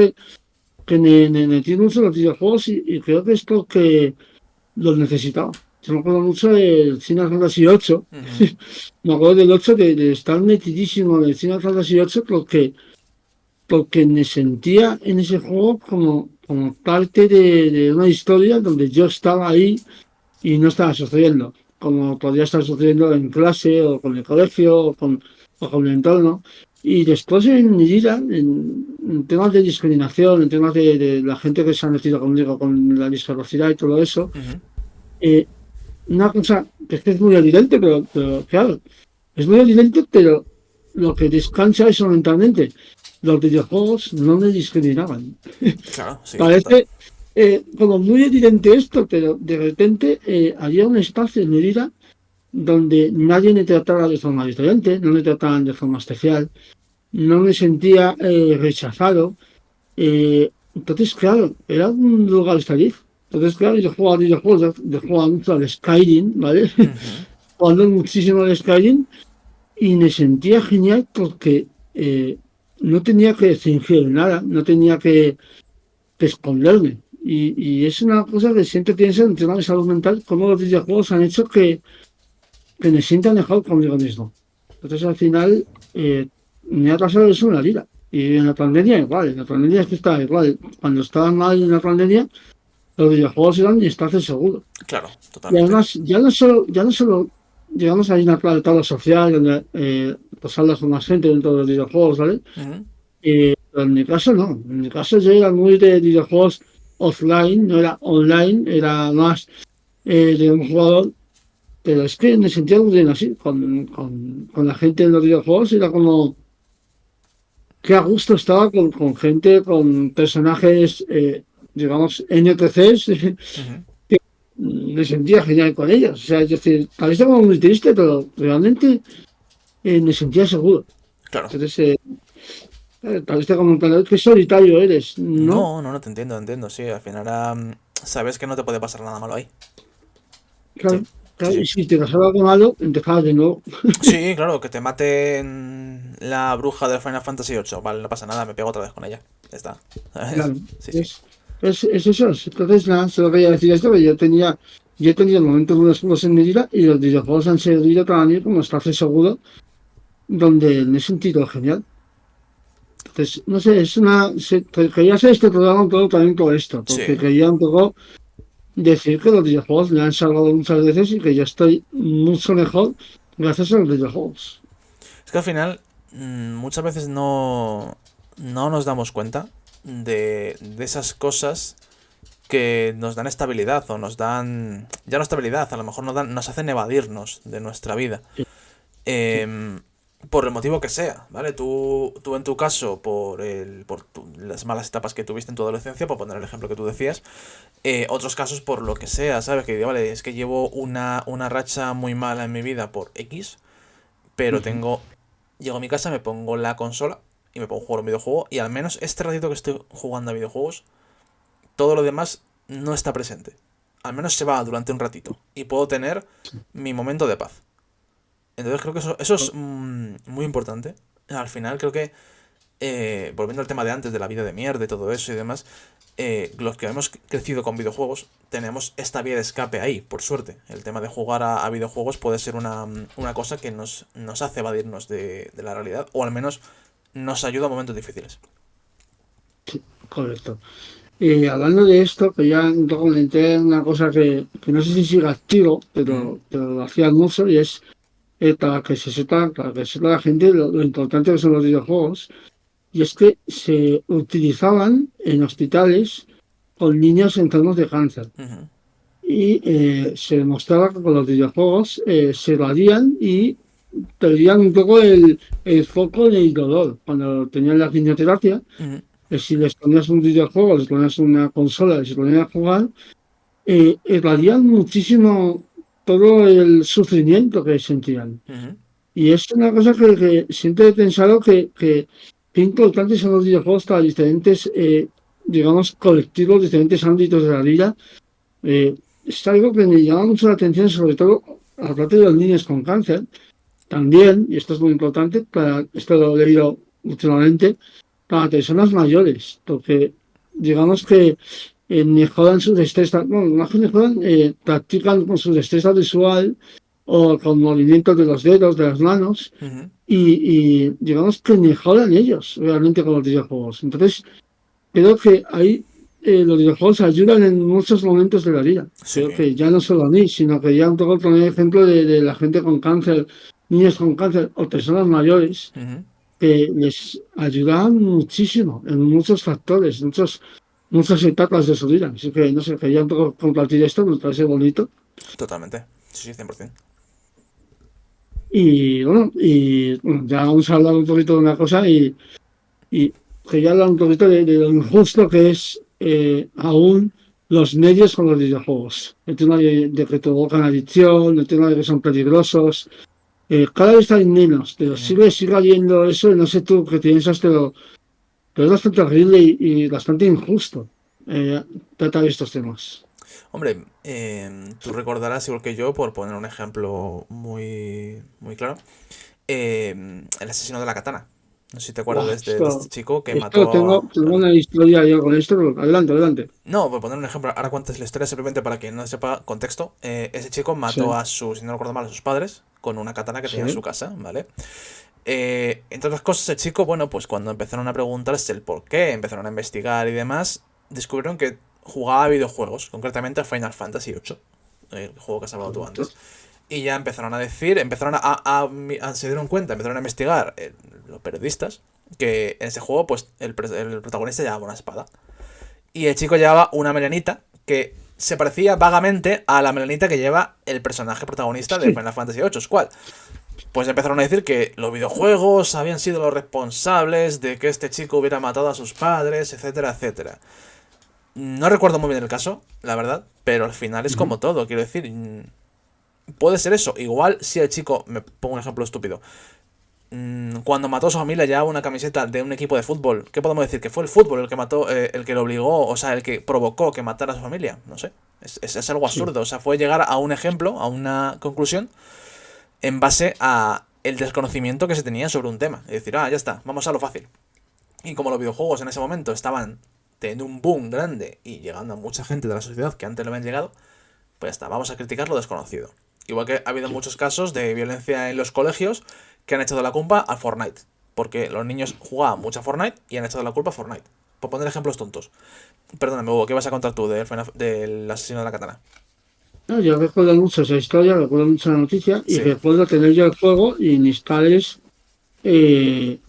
que me metí mucho en los videojuegos y creo que es porque los necesitaba. Yo me acuerdo mucho del Final Fantasy VIII. Ujú. Me acuerdo del 8 de estar metidísimo en el Final Fantasy VIII porque me sentía en ese juego como parte de una historia donde yo estaba ahí y no estaba sucediendo, como podría estar sucediendo en clase o con el colegio o con el entorno. Y después en mi vida, en temas de discriminación, en temas de la gente que se ha metido conmigo con la discapacidad y todo eso, Ujú. eh, una cosa que es que es muy evidente, pero claro, es muy evidente, pero lo que descansa eso mentalmente. los videojuegos no me discriminaban. Claro, sí, total. Parece como muy evidente esto, pero de repente había un espacio en mi vida donde nadie me trataba de forma diferente, no me trataban de forma especial, no me sentía rechazado. Entonces, claro, era un lugar feliz. Entonces, claro, yo jugaba videojuegos, yo jugaba mucho al Skyrim, ¿vale? Ujú. Jugando muchísimo al Skyrim y me sentía genial porque no tenía que fingir nada, no tenía que esconderme. Y es una cosa que siempre pienso en tema de salud mental, cómo los videojuegos han hecho que me sienta mejor conmigo mismo. Entonces, al final, me ha pasado eso en la vida. Y en la pandemia igual, en la pandemia es que estaba igual. Cuando estaba mal en la pandemia, los videojuegos eran mi espacio seguro. Claro, Y totalmente. además, ya no solo, digamos, hay una tabla social donde pues hablas con más gente dentro de los videojuegos, ¿vale? Ujú. Pero en mi caso no. En mi caso yo era muy de videojuegos offline, no era online, era más de un jugador. Pero es que me sentía muy bien así, con la gente en los videojuegos, era como que a gusto estaba con gente, con personajes, digamos, NPCs, Ujú. que me sentía genial con ellos. O sea, es decir, tal vez estaba muy triste, pero realmente me sentía seguro. Claro. Entonces, tal vez te comentaré que solitario eres, ¿no? No, no, no, te entiendo, te entiendo, sí. Al final sabes que no te puede pasar nada malo ahí. Sí, Claro, sí, claro, sí. y si te pasaba algo malo, empezabas de nuevo. Sí, claro, que te maten la bruja de Final Fantasy VIII. Vale, no pasa nada, me pego otra vez con ella. Ya está. ¿Sabes? Claro, Sí, sí. es eso. Entonces, nada, solo quería decir esto, que yo he tenido momentos muy oscuros en mi vida y los videojuegos han servido para mí como espacio seguro donde me he sentido genial. Entonces, no sé, quería hacer este programa un poco también por esto, porque Sí. quería un poco decir que los videojuegos me han salvado muchas veces y que yo estoy mucho mejor gracias a los videojuegos. Es que al final, muchas veces no nos damos cuenta de esas cosas que nos dan estabilidad o nos dan. Ya no estabilidad, a lo mejor nos hacen evadirnos de nuestra vida. Sí, sí. Em, por el motivo que sea, ¿vale? Tú en tu caso, las malas etapas que tuviste en tu adolescencia, por poner el ejemplo que tú decías, otros casos por lo que sea, ¿sabes? Que vale, es que llevo una racha muy mala en mi vida por X, pero Ujú. llego a mi casa, me pongo la consola y me pongo a jugar un videojuego y al menos este ratito que estoy jugando a videojuegos, todo lo demás no está presente. Al menos se va durante un ratito y puedo tener mi momento de paz. Entonces creo que eso es muy importante. Al final creo que, volviendo al tema de antes, de la vida de mierda y todo eso y demás, los que hemos crecido con videojuegos, tenemos esta vía de escape ahí, por suerte. El tema de jugar a videojuegos puede ser una cosa que nos hace evadirnos de la realidad, o al menos nos ayuda en momentos difíciles. Correcto. Y hablando de esto, que ya te comenté una cosa que no sé si sigue activo, Mm, pero lo hacía mucho y es para que sepa la gente lo importante que son los videojuegos. Y es que se utilizaban en hospitales con niños enfermos de cáncer. ujú, Y se demostraba que con los videojuegos se evadían y perdían un poco el foco del dolor. Cuando tenían la quimioterapia, ujú, si les ponías un videojuego, les ponías una consola y se ponían a jugar, evadían muchísimo todo el sufrimiento que sentían. ujú. Y es una cosa que siempre he pensado que importantes son los videojuegos para diferentes, digamos, colectivos, diferentes ámbitos de la vida. Es algo que me llama mucho la atención, sobre todo, aparte de los niños con cáncer, también, y esto es muy importante, esto lo he leído últimamente, para personas mayores, porque digamos que mejoran su destreza, bueno, más que mejoran, practican con su destreza visual o con movimientos de los dedos, de las manos, Ujú. y digamos que mejoran ellos realmente con los videojuegos. Entonces, creo que ahí los videojuegos ayudan en muchos momentos de la vida. Sí. Creo que ya no solo a mí, sino que ya un poco poner ejemplo de la gente con cáncer, niños con cáncer o personas mayores, Ujú. que les ayudan muchísimo en muchos factores, muchas etapas de su vida. Así que, no sé, quería un poco compartir esto, me parece bonito. Totalmente. Sí, sí, 100%. Y bueno, ya vamos a hablar un poquito de una cosa y quería hablar un poquito de lo injusto que es aún los medios con los videojuegos. El tema de que provocan adicción, el tema de que son peligrosos. Cada vez hay menos, pero sigue habiendo eso y no sé tú qué piensas, pero es bastante horrible y bastante injusto tratar estos temas. Hombre, tú recordarás, igual que yo, por poner un ejemplo muy, muy claro, el asesino de la katana. No sé si te acuerdas Buah, de este chico que esto mató a... tengo una historia yo con esto, pero adelante, adelante. No, por poner un ejemplo, ahora cuentas la historia simplemente para quien no sepa contexto. Ese chico mató Sí, a si no recuerdo mal, a sus padres con una katana que tenía en su sí, casa, ¿vale? Entre otras cosas, el chico, bueno, pues cuando empezaron a preguntarse el por qué, empezaron a investigar y demás, descubrieron que jugaba a videojuegos, concretamente a Final Fantasy VIII, el juego que has hablado tú correcto. antes. Y ya empezaron a decir, se dieron cuenta, empezaron a investigar los periodistas, que en ese juego, pues el protagonista llevaba una espada. Y el chico llevaba una melenita que se parecía vagamente a la melenita que lleva el personaje protagonista de Sí, Final Fantasy VIII. ¿Cuál? Pues empezaron a decir que los videojuegos habían sido los responsables de que este chico hubiera matado a sus padres, etcétera, etcétera. No recuerdo muy bien el caso, la verdad, pero al final es ujú, como todo, quiero decir, puede ser eso. Igual si el chico, me pongo un ejemplo estúpido, cuando mató a su familia llevaba una camiseta de un equipo de fútbol, ¿qué podemos decir? Que fue el fútbol el que mató, el que lo obligó, o sea, el que provocó que matara a su familia, no sé. Es algo sí, absurdo, o sea, fue llegar a un ejemplo, a una conclusión en base a el desconocimiento que se tenía sobre un tema. Es decir, ya está, vamos a lo fácil. Y como los videojuegos en ese momento estaban teniendo un boom grande y llegando a mucha gente de la sociedad que antes no habían llegado, pues ya está, vamos a criticar lo desconocido. Igual que ha habido sí. muchos casos de violencia en los colegios que han echado la culpa a Fortnite. Porque los niños jugaban mucho a Fortnite y han echado la culpa a Fortnite. Por poner ejemplos tontos. Perdóname, Hugo, ¿qué vas a contar tú del asesino de la katana? No, yo recuerdo mucho esa historia, recuerdo mucho la noticia y Sí. recuerdo tener yo el juego y mis padres,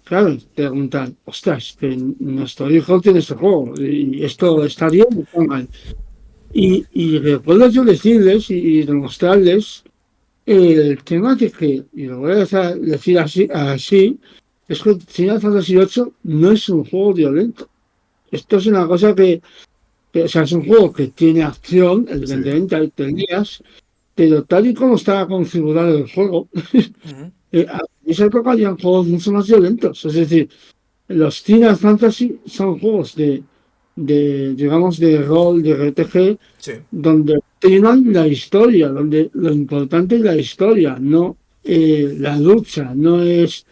claro, preguntan, ostras, que nuestro hijo tiene este juego y esto está bien o está mal. Y recuerdo yo decirles y demostrarles el tema de que, y lo voy a decir así, es que Final Fantasy VIII no es un juego violento. Esto es una cosa o sea, es un juego que tiene acción, Sí. evidentemente hay peleas, pero tal y como estaba configurado el juego, Ujú. a esa época habían juegos mucho más violentos. Es decir, los Final Fantasy son juegos digamos, de rol, de RPG, Sí. donde priman la historia, donde lo importante es la historia, no la lucha, no es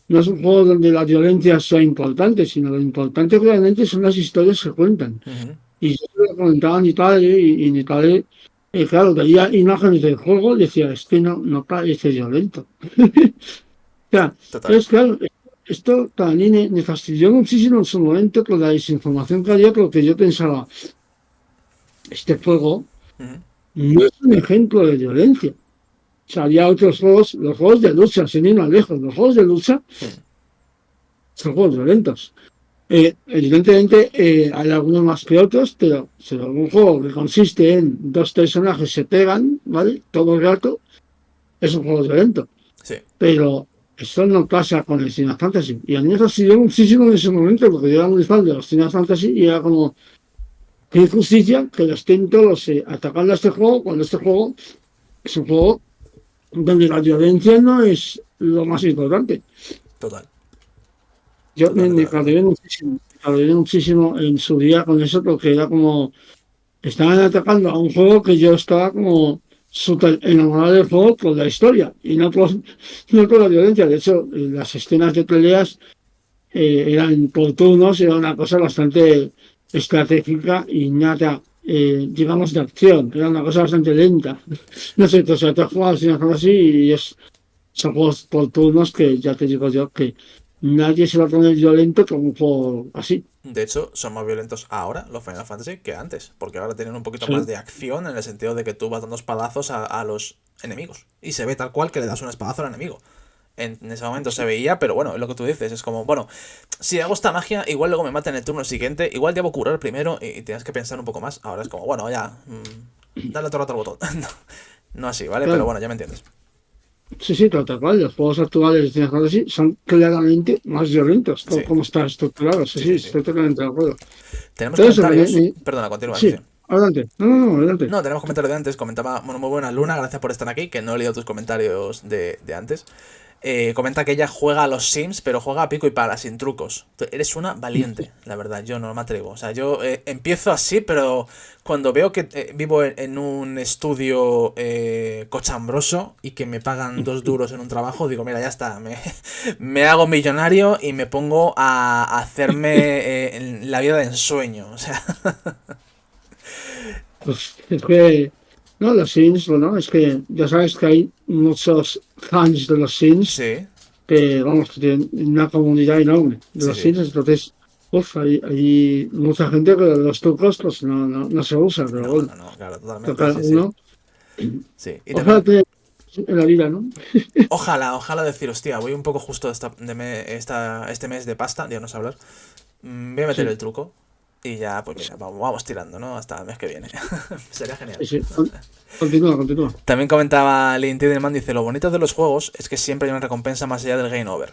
un juego donde la violencia sea importante, sino lo importante realmente son las historias que cuentan. Ujú. Y yo lo comentaba a mi padre y mi padre, claro, veía imágenes del juego y decía, es que no parece violento. O sea, Total. entonces, claro, esto también me fastidió muchísimo en su momento con la desinformación que había, porque yo pensaba, este juego Ujú. no es un ejemplo de violencia. O sea, había otros juegos, los juegos de lucha, sin ir más lejos, los juegos de lucha Mm. son juegos violentos. Evidentemente hay algunos más que otros, pero si un juego que consiste en dos personajes se pegan, ¿vale? Todo el rato, es un juego violento. Sí. Pero eso no pasa con el Final Fantasy. Y a mí me fastidió muchísimo en ese momento, porque yo era muy fan de los Final Fantasy y era como, qué injusticia que los estén todos atacando a este juego, cuando este juego es un juego donde la violencia no es lo más importante. Total. Yo Totalmente de acuerdo. me cabreé muchísimo en su día con eso, porque era como, estaban atacando a un juego que yo estaba como súper enamorado del juego por la historia y no por la violencia. De hecho, las escenas de peleas eran por turnos, era una cosa bastante estratégica y nada, digamos, de acción. Era una cosa bastante lenta. No sé, o sea, te has jugado sin hacerlo así y son juegos por turnos que ya te digo yo que nadie se va a poner violento como un juego así. De hecho, son más violentos ahora los Final Fantasy que antes, porque ahora tienen un poquito más Sí, de acción en el sentido de que tú vas dando espadazos a los enemigos. Y se ve tal cual que le das un espadazo al enemigo. En ese momento se sí. veía, pero bueno, es lo que tú dices, es como, bueno, si hago esta magia, igual luego me mata en el turno siguiente, igual debo curar primero y tienes que pensar un poco más. Ahora es como, bueno, ya, dale otro rato al botón. No, no así, ¿vale? Pero Claro. bueno, ya me entiendes. Sí, tal cual. Los juegos actuales de Final Fantasy son claramente más violentos, Sí, todo como está estructurado. Sí, sí. estoy totalmente de acuerdo. Tenemos Todo eso, comentarios. Perdona, continúa, sí, sí, sí. adelante. No, adelante. No, tenemos comentarios de antes. Comentaba, bueno, muy buena Luna, gracias por estar aquí, que no he leído tus comentarios de antes. Comenta que ella juega a los Sims, pero juega a pico y pala, sin trucos. Eres una valiente, la verdad, yo no me atrevo. O sea, yo empiezo así, pero cuando veo que vivo en un estudio cochambroso y que me pagan 2 duros en un trabajo, digo, mira, ya está, me hago millonario y me pongo a hacerme la vida de ensueño. O sea, Pues es que, no, los Sims, bueno, es que ya sabes que hay muchos fans de los Sims sí, que, vamos, que tienen una comunidad enorme de sí, los sí. Sims, entonces, hay mucha gente que los trucos pues no se usa, pero No, bueno, no, no, claro, que totalmente, cada sí, sí. uno, Sí, y ojalá también, te en la vida, ¿no? ojalá decir, hostia, voy un poco justo este mes de pasta, ya no sé hablar. Voy a meter Sí, el truco y ya, pues mira, vamos tirando, ¿no? Hasta el mes que viene. Sería genial. sí. Continúa. También comentaba Lintiderman, dice, lo bonito de los juegos es que siempre hay una recompensa más allá del game over.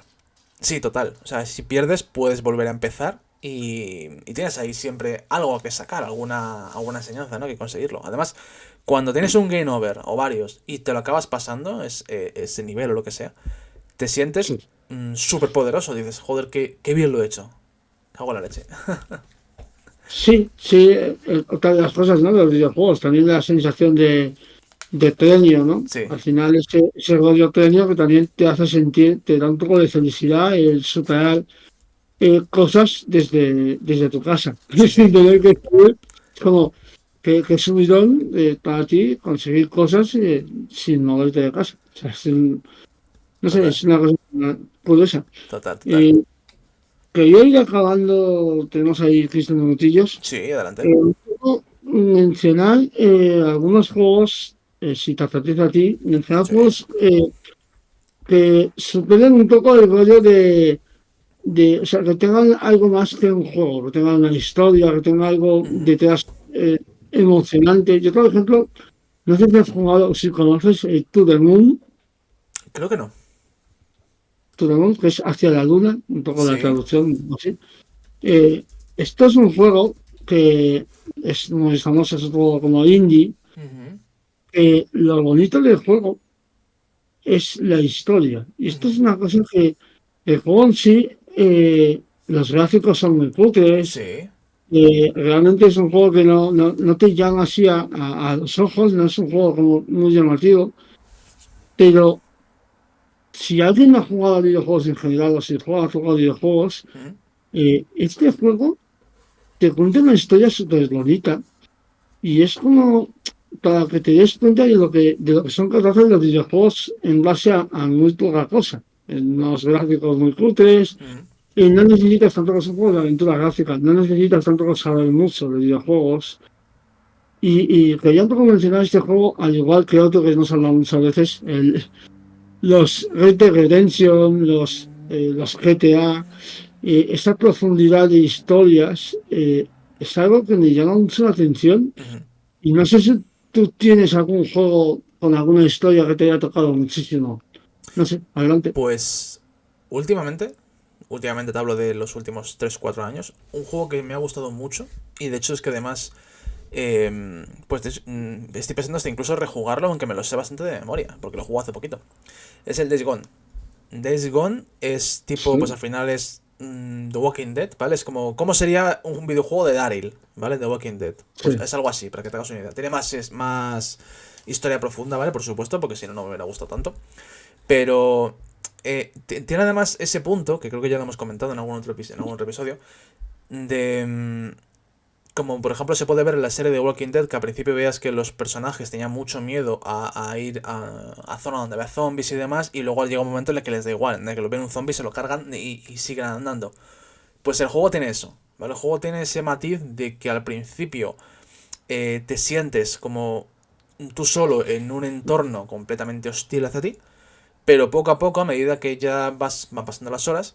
Sí, total. O sea, si pierdes puedes volver a empezar y tienes ahí siempre algo que sacar, alguna enseñanza, ¿no? Que conseguirlo. Además, cuando tienes un game over o varios y te lo acabas pasando, ese nivel o lo que sea, te sientes Sí. súper poderoso. Dices, joder, qué bien lo he hecho. Cago en la leche. Sí, otra de las cosas, ¿no? De los videojuegos, también la sensación de premio, ¿no? Sí. Al final ese rollo premio que también te hace sentir, te da un poco de felicidad el superar cosas desde tu casa, Sí, sin sí. tener que saber, es como que es subidón para ti conseguir cosas sin moverte de casa. O sea, no sé, Total. es una cosa curiosa. Total. Eh, que yo ir acabando, tenemos ahí 15 minutillos. Sí, adelante. Puedo mencionar algunos juegos, si te apetece a ti, mencionar Sí. juegos que superen un poco el rollo o sea, que tengan algo más que un juego, que tengan una historia, que tengan algo Ujú. detrás emocionante. Yo, por ejemplo, no sé si has jugado o si conoces To The Moon, Creo que no. To The Moon, que es hacia la luna, un poco la Sí. traducción, así. Esto es un juego que es muy famoso, es un juego como indie. Ujú. Lo bonito del juego es la historia. Y esto es Ujú. una cosa que el juego en sí, los gráficos son muy cutres. Sí. Realmente es un juego que no te llama así a los ojos, no es un juego como muy llamativo. Pero si alguien no ha jugado a videojuegos en general o si juega a jugar a videojuegos, Ujú. este juego te cuenta una historia súper bonita. Y es como para que te des cuenta de lo que son capaces los videojuegos en base a muy poca cosa. En unos gráficos muy cutres, Ujú. y no necesitas tanto que son juegos de aventura gráfica, no necesitas tanto que saber mucho de videojuegos. Y quería un poco mencionar este juego, al igual que otro que nos hablado muchas veces, los Red Dead Redemption, los GTA, esa profundidad de historias, es algo que me llama mucho la atención Ujú. y no sé si tú tienes algún juego con alguna historia que te haya tocado muchísimo. No sé, adelante. Pues últimamente te hablo de los últimos 3 4 años, un juego que me ha gustado mucho y de hecho es que además pues estoy pensando hasta incluso rejugarlo aunque me lo sé bastante de memoria, porque lo jugué hace poquito. Es el Days Gone. Days Gone es tipo, pues Sí, al final es The Walking Dead, ¿vale? Es como, ¿cómo sería un videojuego de Daryl, ¿vale? The Walking Dead. Pues sí, es algo así, para que te hagas una idea. Tiene más historia profunda, ¿vale? Por supuesto, porque si no, no me hubiera gustado tanto. Pero tiene además ese punto, que creo que ya lo hemos comentado en algún otro episodio, de... como por ejemplo se puede ver en la serie de Walking Dead, que al principio veas que los personajes tenían mucho miedo a ir a zonas donde había zombies y demás, y luego llega un momento en el que les da igual, en el que lo ven un zombie, se lo cargan y siguen andando. Pues el juego tiene eso, ¿vale? El juego tiene ese matiz de que al principio te sientes como tú solo en un entorno completamente hostil hacia ti, pero poco a poco, a medida que ya van pasando las horas,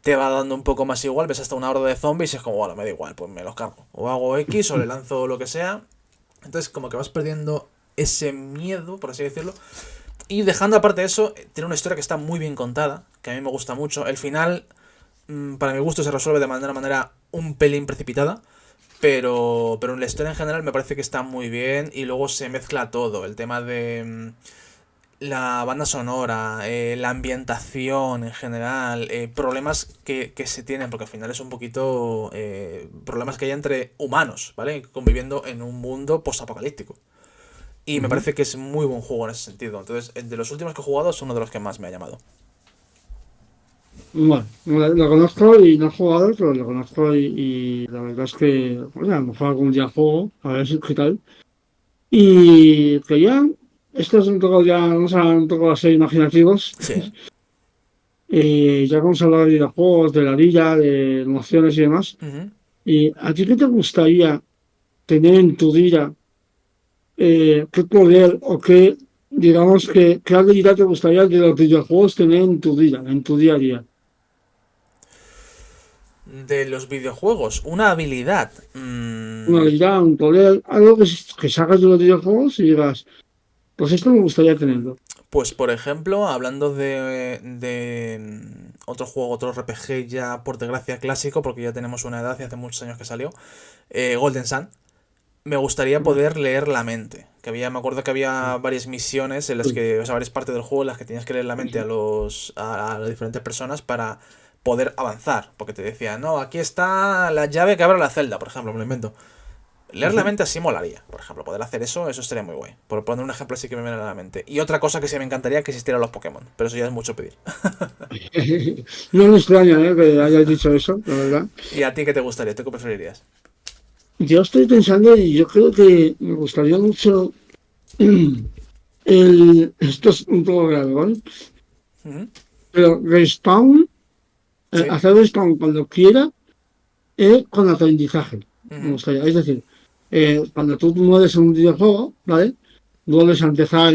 te va dando un poco más igual, ves hasta una horda de zombies y es como, bueno, me da igual, pues me los cargo. O hago X o le lanzo lo que sea. Entonces como que vas perdiendo ese miedo, por así decirlo. Y dejando aparte eso, tiene una historia que está muy bien contada, que a mí me gusta mucho. El final, para mi gusto, se resuelve de una manera un pelín precipitada. Pero en la historia en general me parece que está muy bien. Y luego se mezcla todo. El tema de la banda sonora, la ambientación en general, problemas que se tienen, porque al final es un poquito problemas que hay entre humanos, ¿vale? Conviviendo en un mundo postapocalíptico. Y me parece que es muy buen juego en ese sentido. Entonces, de los últimos que he jugado, es uno de los que más me ha llamado. Bueno, lo conozco y no he jugado, pero lo conozco y la verdad es que, bueno, a lo mejor algún día juego, a ver qué tal. Y que ya, esto es un poco ya, vamos a un poco a ser imaginativos. Sí. Ya vamos a hablar de videojuegos, de la vida, de emociones y demás. Ujú. ¿Y a ti qué te gustaría tener en tu vida? ¿Qué poder o qué, digamos, qué habilidad te gustaría de los videojuegos tener en tu vida, en tu día a día? De los videojuegos, una habilidad. Una habilidad, un poder, algo que sacas de los videojuegos y digas, pues esto me gustaría tenerlo. Pues por ejemplo, hablando de otro juego, otro RPG ya por desgracia clásico, porque ya tenemos una edad y hace muchos años que salió, Golden Sun. Me gustaría poder leer la mente. Me acuerdo que había varias misiones en las Sí, que, o sea, varias partes del juego en las que tenías que leer la mente a las diferentes personas para poder avanzar. Porque te decía, no, aquí está la llave que abre la celda, por ejemplo, me lo invento. Leer la ujú. mente así molaría, por ejemplo, poder hacer eso estaría muy guay. Por poner un ejemplo así que me viene a la mente. Y otra cosa que sí me encantaría que existieran los Pokémon, pero eso ya es mucho pedir. No me extraña, que hayas dicho eso, la verdad. ¿Y a ti qué te gustaría? ¿Tú qué preferirías? Yo estoy pensando y yo creo que me gustaría mucho esto es un poco grave, ¿vale? Ujú. Pero respawn, Sí. hacer respawn cuando quiera, con aprendizaje. Me Ujú. gustaría. Es decir, cuando tú mueves en un videojuego, ¿vale? Vuelves a empezar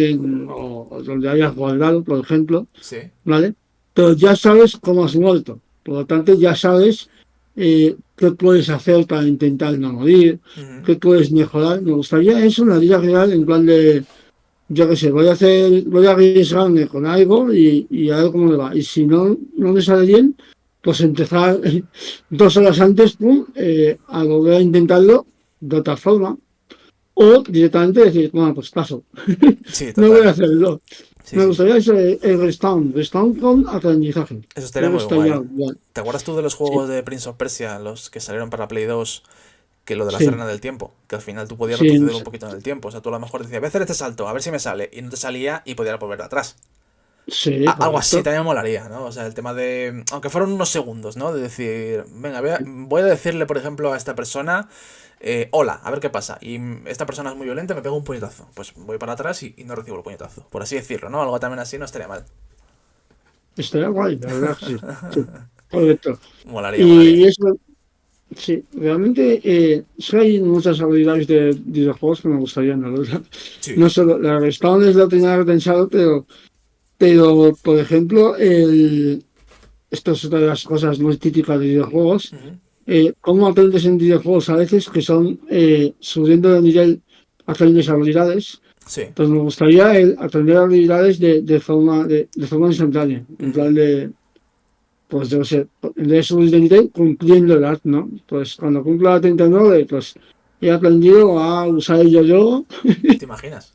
o donde hayas guardado, por ejemplo, Sí. ¿vale? Pero ya sabes cómo has muerto. Por lo tanto, ya sabes qué puedes hacer para intentar no morir, Ujú. qué puedes mejorar. Me gustaría eso en la vida real, en plan de, yo qué sé, voy a arriesgarme con algo y a ver cómo me va. Y si no me sale bien, pues empezar 2 horas antes, pum, a volver a intentarlo de otra forma. O directamente decir, bueno, pues paso, Sí, no voy a total. hacerlo. Sí, Me sí, sí. gustaría ese, el respawn con aprendizaje. Eso estaría Creo que muy estaría guay. guay. ¿Te acuerdas tú de los Sí, juegos de Prince of Persia, los que salieron para Play 2, que lo de las sí, arenas del tiempo? Que al final tú podías sí, retroceder un poquito en el tiempo. O sea, tú a lo mejor decías, voy a hacer este salto, a ver si me sale. Y no te salía y podías volver atrás. sí, Algo así correcto. también molaría, ¿no? O sea, el tema de... Aunque fueron unos segundos, ¿no? De decir, venga, voy a decirle, por ejemplo, a esta persona, hola, a ver qué pasa. Y esta persona es muy violenta, me pega un puñetazo. Pues voy para atrás y no recibo el puñetazo. Por así decirlo, ¿no? Algo también así no estaría mal. Estaría guay, la verdad, sí. Sí, correcto. Molaría, Y molaría. eso, sí, realmente sí hay muchas habilidades de videojuegos que me gustarían, la verdad. Sí. No solo, la respawn es lo tenía pensado, pero por ejemplo, esto es otra de las cosas muy típicas de videojuegos. Ujú. Cómo aprendes en videojuegos a veces que son subiendo de nivel aprendes habilidades. Sí. Pues me gustaría aprender habilidades de forma instantánea. En Ujú. plan de, pues yo sé, de subir de nivel cumpliendo edad, ¿no? Pues cuando cumpla la 39, pues he aprendido a usar el yo-yo ¿Te imaginas?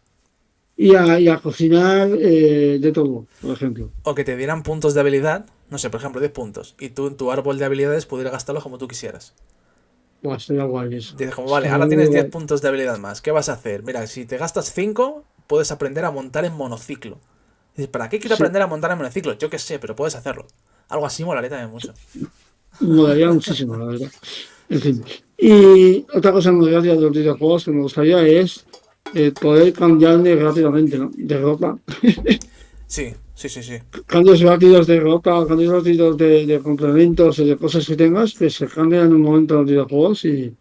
y a cocinar de todo, por ejemplo. O que te dieran puntos de habilidad, no sé, por ejemplo, 10 puntos. Y tú en tu árbol de habilidades pudieras gastarlos como tú quisieras. Buah, estaría guay eso. Dices como, vale, Estaría ahora muy tienes 10 guay. puntos de habilidad más. ¿Qué vas a hacer? Mira, si te gastas 5 puedes aprender a montar en monociclo. Dices, ¿para qué quiero Sí, aprender a montar en monociclo? Yo qué sé, pero puedes hacerlo. Algo así molaría también mucho. me molaría muchísimo, la verdad. En fin. Y otra cosa muy gracia de los videojuegos que me gustaría es poder cambiarme rápidamente, ¿no? De ropa. Sí, sí, sí, sí. Cambios rápidos de ropa, cambios rápidos de complementos o de cosas que tengas que se cambian en un momento en los videojuegos y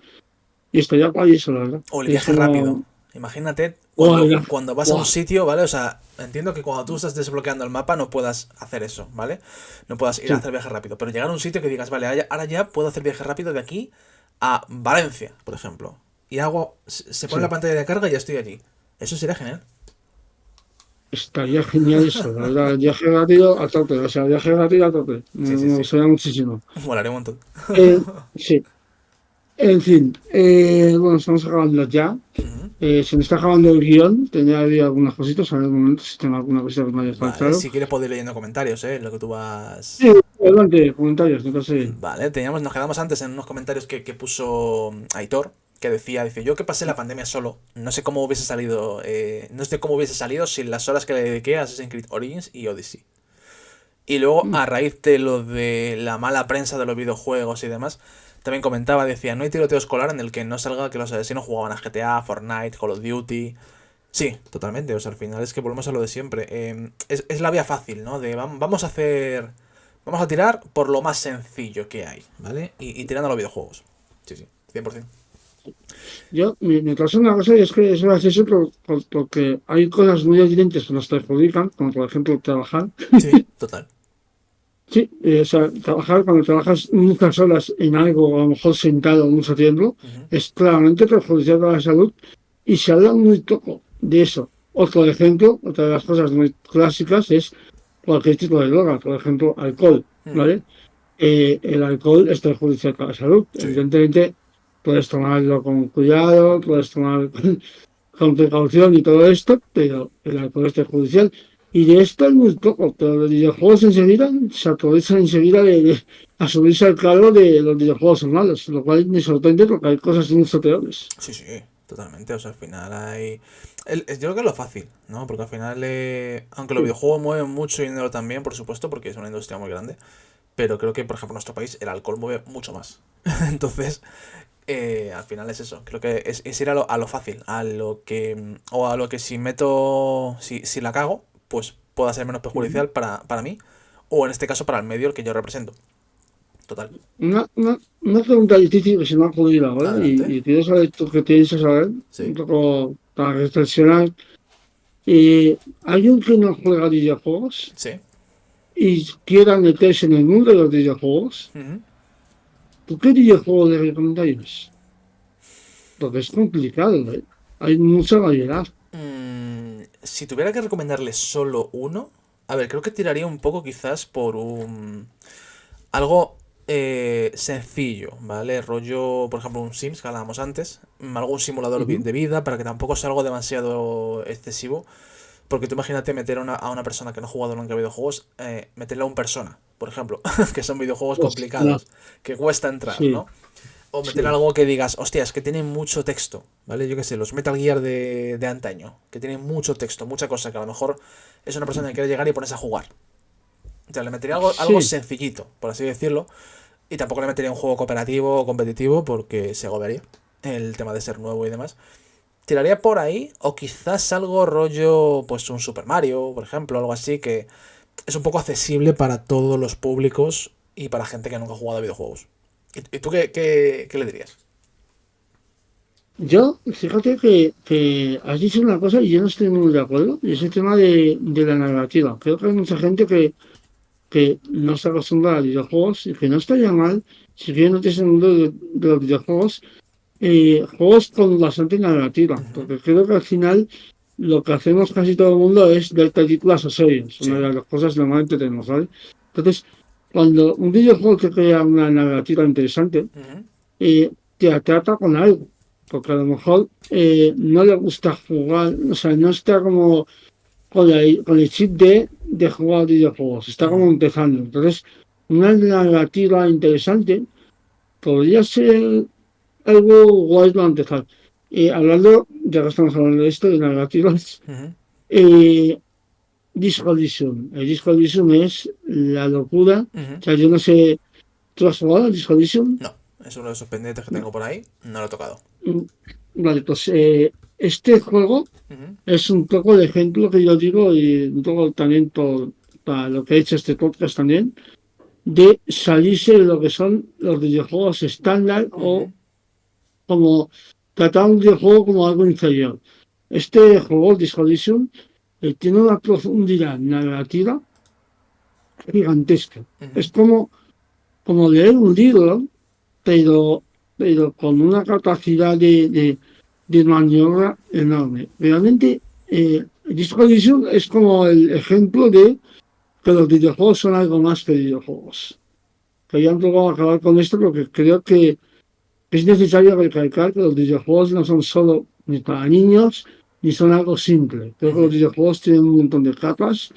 estaría guay eso, la verdad. O el Es viaje rápido. como, Imagínate guau, cuando vas a un guau, sitio, ¿vale? O sea, entiendo que cuando tú estás desbloqueando el mapa no puedas hacer eso, ¿vale? No puedas ir a sí, hacer viaje rápido. Pero llegar a un sitio que digas, vale, ahora ya puedo hacer viaje rápido de aquí a Valencia, por ejemplo. Y se pone la sí. pantalla de carga y ya estoy allí. Eso sería genial. estaría genial eso, la verdad, el viaje rápido a tope, o sea, el viaje rápido a tope, Sí, sí, me sí. gustaría muchísimo. Molaría un montón. Sí, en fin, bueno, estamos acabando ya. Ujú. Se me está acabando el guión, tenía ahí algunas cositas, a ver un momento si tengo alguna cosita que me haya Vale, faltado. si quieres puedo ir leyendo comentarios, lo que tú Sí, vas... adelante, comentarios, no sé. Vale, nos quedamos antes en unos comentarios que puso Aitor, que dice, yo que pasé la pandemia solo, no sé cómo hubiese salido, no sé cómo hubiese salido sin las horas que le dediqué a Assassin's Creed Origins y Odyssey. Y luego, Mm, a raíz de lo de la mala prensa de los videojuegos y demás, también comentaba, decía, no hay tiroteo escolar en el que no salga que los asesinos jugaban a GTA, Fortnite, Call of Duty. Sí, totalmente, o sea, al final es que volvemos a lo de siempre. Es la vía fácil, ¿no? De vamos a hacer... Vamos a tirar por lo más sencillo que hay, ¿vale? Y tirando a los videojuegos. Sí, sí, 100%. Yo, me pasa una cosa y es que es gracioso porque hay cosas muy evidentes que nos perjudican, como por ejemplo trabajar. Sí, total. Sí, o sea, trabajar, cuando trabajas muchas horas en algo, a lo mejor sentado mucho tiempo, Ujú. es claramente perjudicial para la salud y se habla muy poco de eso. Otro ejemplo, otra de las cosas muy clásicas es cualquier tipo de droga, por ejemplo, alcohol, Mm, ¿vale? El alcohol es perjudicial para la salud. sí. Evidentemente, puedes tomarlo con cuidado, puedes tomar con precaución y todo esto, pero el alcohol es perjudicial. Y de esto hay muy poco, pero los videojuegos enseguida se aprovechan enseguida a subirse al cargo de los videojuegos son malos, lo cual me sorprende porque hay cosas mucho peores. Sí, sí, totalmente. O sea, al final hay... yo creo que es lo fácil, ¿no? Porque al final, aunque los Sí, videojuegos mueven mucho dinero también, por supuesto, porque es una industria muy grande, pero creo que, por ejemplo, en nuestro país el alcohol mueve mucho más. Entonces, al final es eso. Creo que es ir a lo fácil, a lo que... O a lo que si meto... Si la cago, pues pueda ser menos sí. perjudicial para mí, o en este caso para el medio al que yo represento. Total. Una pregunta difícil que se me ha ocurrido ahora Adelante. y quiero saber tú qué piensas, saber, un Sí. poco para reflexionar. ¿Alguien que no juega videojuegos Sí. y quiera meterse en el mundo de los videojuegos? Ujú. ¿Tú qué videojuego le recomendarías? Porque es complicado, ¿eh? Hay mucha variedad. Si tuviera que recomendarle solo uno, a ver, creo que tiraría un poco quizás por un... Algo sencillo, ¿vale? Rollo, por ejemplo, un Sims que hablábamos antes, algún simulador Ujú. de vida para que tampoco sea algo demasiado excesivo. Porque tú imagínate meter a una persona que no ha jugado nunca a videojuegos, meterle a un persona, por ejemplo, que son videojuegos Ostras, complicados, que cuesta entrar, sí, ¿no? O meter sí, algo que digas, hostia, es que tiene mucho texto, ¿vale? Yo qué sé, los Metal Gear de antaño, que tienen mucho texto, mucha cosa, que a lo mejor es una persona que quiere llegar y ponerse a jugar. O sea, le metería algo sí. sencillito, por así decirlo, y tampoco le metería un juego cooperativo o competitivo porque se agobiaría el tema de ser nuevo y demás. Tiraría por ahí, o quizás algo rollo, pues un Super Mario, por ejemplo, algo así, que es un poco accesible para todos los públicos y para gente que nunca ha jugado a videojuegos. ¿Y tú qué le dirías? Yo, fíjate que has dicho una cosa y yo no estoy muy de acuerdo, y es el tema de la narrativa. Creo que hay mucha gente que no está acostumbrada a videojuegos y que no estaría mal si quieren meterse en el mundo de los videojuegos, juegos con bastante narrativa, Ujú. porque creo que al final lo que hacemos casi todo el mundo es ver películas o series, una Sí. de las cosas que normalmente tenemos, ¿vale? Entonces, cuando un videojuego te crea una narrativa interesante, Ujú. te atrapa con algo, porque a lo mejor no le gusta jugar, o sea, no está como con el chip de jugar videojuegos, está como Ujú. empezando. Entonces, una narrativa interesante podría ser algo guay para empezar. Hablando, ya que estamos hablando de esto, de narrativas, Ujú. eh, Disco Elysium. El Disco Elysium es la locura. O Ujú. sea, yo no sé, ¿tú has jugado al Disco Elysium? No, es uno de esos pendientes que No. tengo por ahí. No lo he tocado. Mm, Vale, pues este juego Ujú. es un poco de ejemplo que yo digo y un poco también para lo que he hecho este podcast también, de salirse de lo que son los videojuegos estándar o Ujú. como tratar un videojuego como algo inferior. Este juego, Disco Elysium, tiene una profundidad narrativa gigantesca. Es Ujú. como leer un libro, pero, pero con una capacidad de maniobra enorme. Realmente, Disco Elysium es como el ejemplo de que los videojuegos son algo más que videojuegos. Quería un poco acabar con esto porque creo que es necesario recalcar que los videojuegos no son solo ni para niños ni son algo simple. Creo que los videojuegos tienen un montón de capas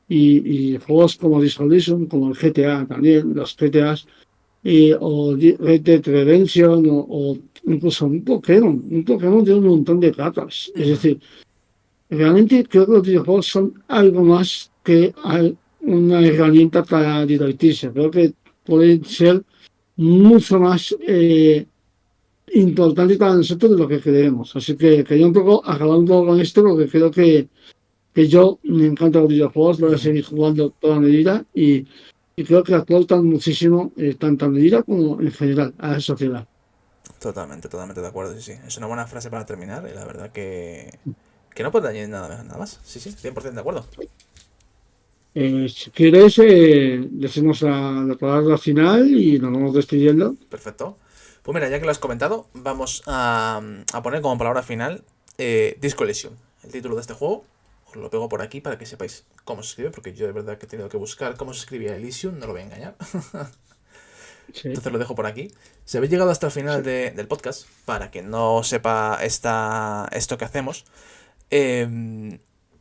y juegos como Disco Elysium, como el GTA también, los GTAs, o Red Dead Redemption o incluso un Pokémon. Un Pokémon tiene un montón de capas. Es decir, realmente creo que los videojuegos son algo más que una herramienta para divertirse. Creo que pueden ser mucho más importantes para nosotros de lo que creemos. Así que quería un poco acabar un poco con esto porque creo que yo me encantan los videojuegos, voy a seguir jugando toda mi vida y creo que aportan muchísimo, tanto a mi vida como en general a la sociedad. Totalmente de acuerdo, sí, sí. Es una buena frase para terminar y la verdad que no puedo añadir nada más. Sí, sí, 100% de acuerdo. Si quieres, decimos la palabra final y nos vamos despidiendo. Perfecto. Pues mira, ya que lo has comentado, vamos a poner como palabra final Disco Elysium, el título de este juego. Os lo pego por aquí para que sepáis cómo se escribe, porque yo de verdad que he tenido que buscar cómo se escribía Elysium, no lo voy a engañar. Sí, Entonces lo dejo por aquí. Si habéis llegado hasta el final del podcast, para que no sepa esto que hacemos,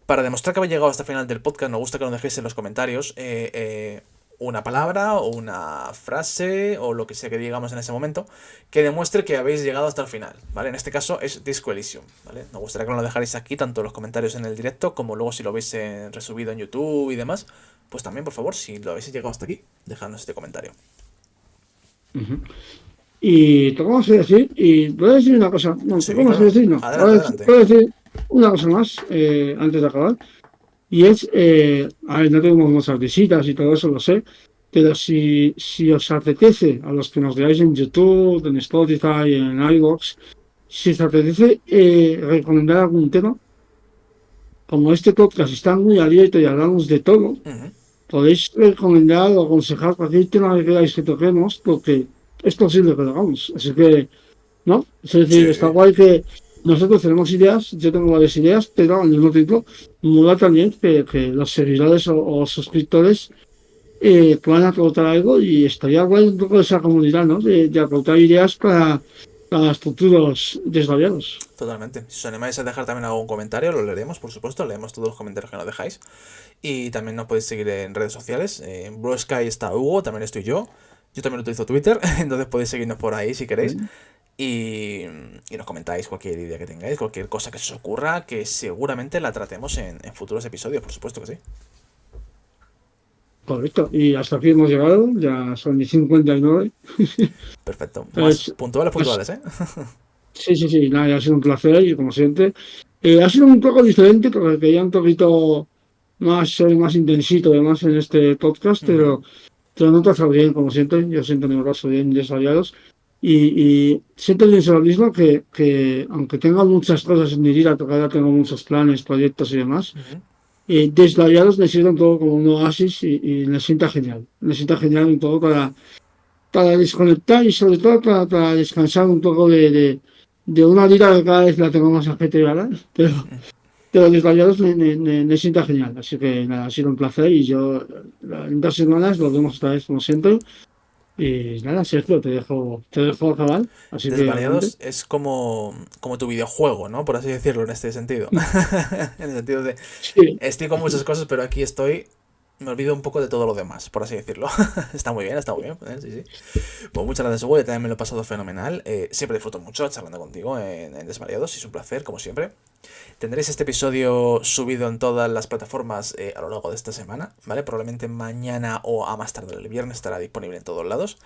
para demostrar que habéis llegado hasta el final del podcast, nos gusta que nos dejéis en los comentarios una palabra o una frase o lo que sea que digamos en ese momento que demuestre que habéis llegado hasta el final, ¿vale? En este caso es Disco Elysium, ¿vale? Nos gustaría que nos lo dejarais aquí, tanto en los comentarios en el directo como luego si lo veis resubido en YouTube y demás, pues también, por favor, si lo habéis llegado hasta aquí, dejadnos este comentario. y te vamos a decir, y voy a decir una cosa, no, Sí, te vamos a claro. decir, no, Adelante. voy a decir una cosa más antes de acabar, y es, a ver, no tenemos muchas visitas y todo eso, lo sé, pero si os apetece, a los que nos veáis en YouTube, en Spotify, en iVoox, si os apetece recomendar algún tema, como este podcast está muy abierto y hablamos de todo, Ujú. podéis recomendar o aconsejar cualquier tema que queráis que toquemos, porque es posible que lo hagamos. Así que, ¿no? Es decir, está Sí, guay que nosotros tenemos ideas, yo tengo varias ideas, pero al mismo tiempo mola también que los seguidores o suscriptores puedan aportar algo y estaría guay un poco esa comunidad, ¿no? De aportar ideas para los futuros desvariados. totalmente. Si os animáis a dejar también algún comentario, lo leeremos, por supuesto, leemos todos los comentarios que nos dejáis. Y también nos podéis seguir en redes sociales. En Blue Sky está Hugo, también estoy yo. Yo también utilizo Twitter, entonces podéis seguirnos por ahí si queréis. Y nos comentáis cualquier idea que tengáis, cualquier cosa que se os ocurra, que seguramente la tratemos en futuros episodios, por supuesto que sí. Correcto. Y hasta aquí hemos llegado, ya son mis 59. Perfecto. Más Pues, puntuales, ¿eh? sí, sí, sí, nada, ha sido un placer y como siempre. Ha sido un poco diferente porque quería un poquito más intensito además en este podcast, Ujú. pero no te has bien, como siempre. Yo siento mi paso bien desarrollados y siempre pienso lo mismo que aunque tengo muchas cosas en mi vida, porque ahora tengo muchos planes, proyectos y demás, Ujú. desarrollados me sirven todo como un oasis y me sienta genial. Me sienta genial un poco para desconectar y sobre todo para descansar un poco de una vida que cada vez la tengo más ajetreada, pero los rayados me sienta genial. Así que nada, ha sido un placer y yo en 2 semanas lo vemos otra vez como siempre. Y nada, Sergio, te dejo acabar, así que adelante. Desvariados es como tu videojuego, ¿no? Por así decirlo, en este sentido. En el sentido de, Sí, estoy con muchas cosas, pero aquí estoy, me olvido un poco de todo lo demás, por así decirlo. Está muy bien, sí, sí. Pues muchas gracias, Hugo, yo también me lo he pasado fenomenal. Siempre disfruto mucho charlando contigo en Desvariados, y es un placer, como siempre. Tendréis este episodio subido en todas las plataformas a lo largo de esta semana, ¿vale? Probablemente mañana o a más tarde el viernes estará disponible en todos lados.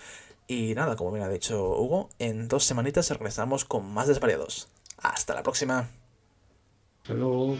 Y nada, como bien ha dicho Hugo, en 2 semanitas regresamos con más Desvariados. Hasta la próxima. hasta luego.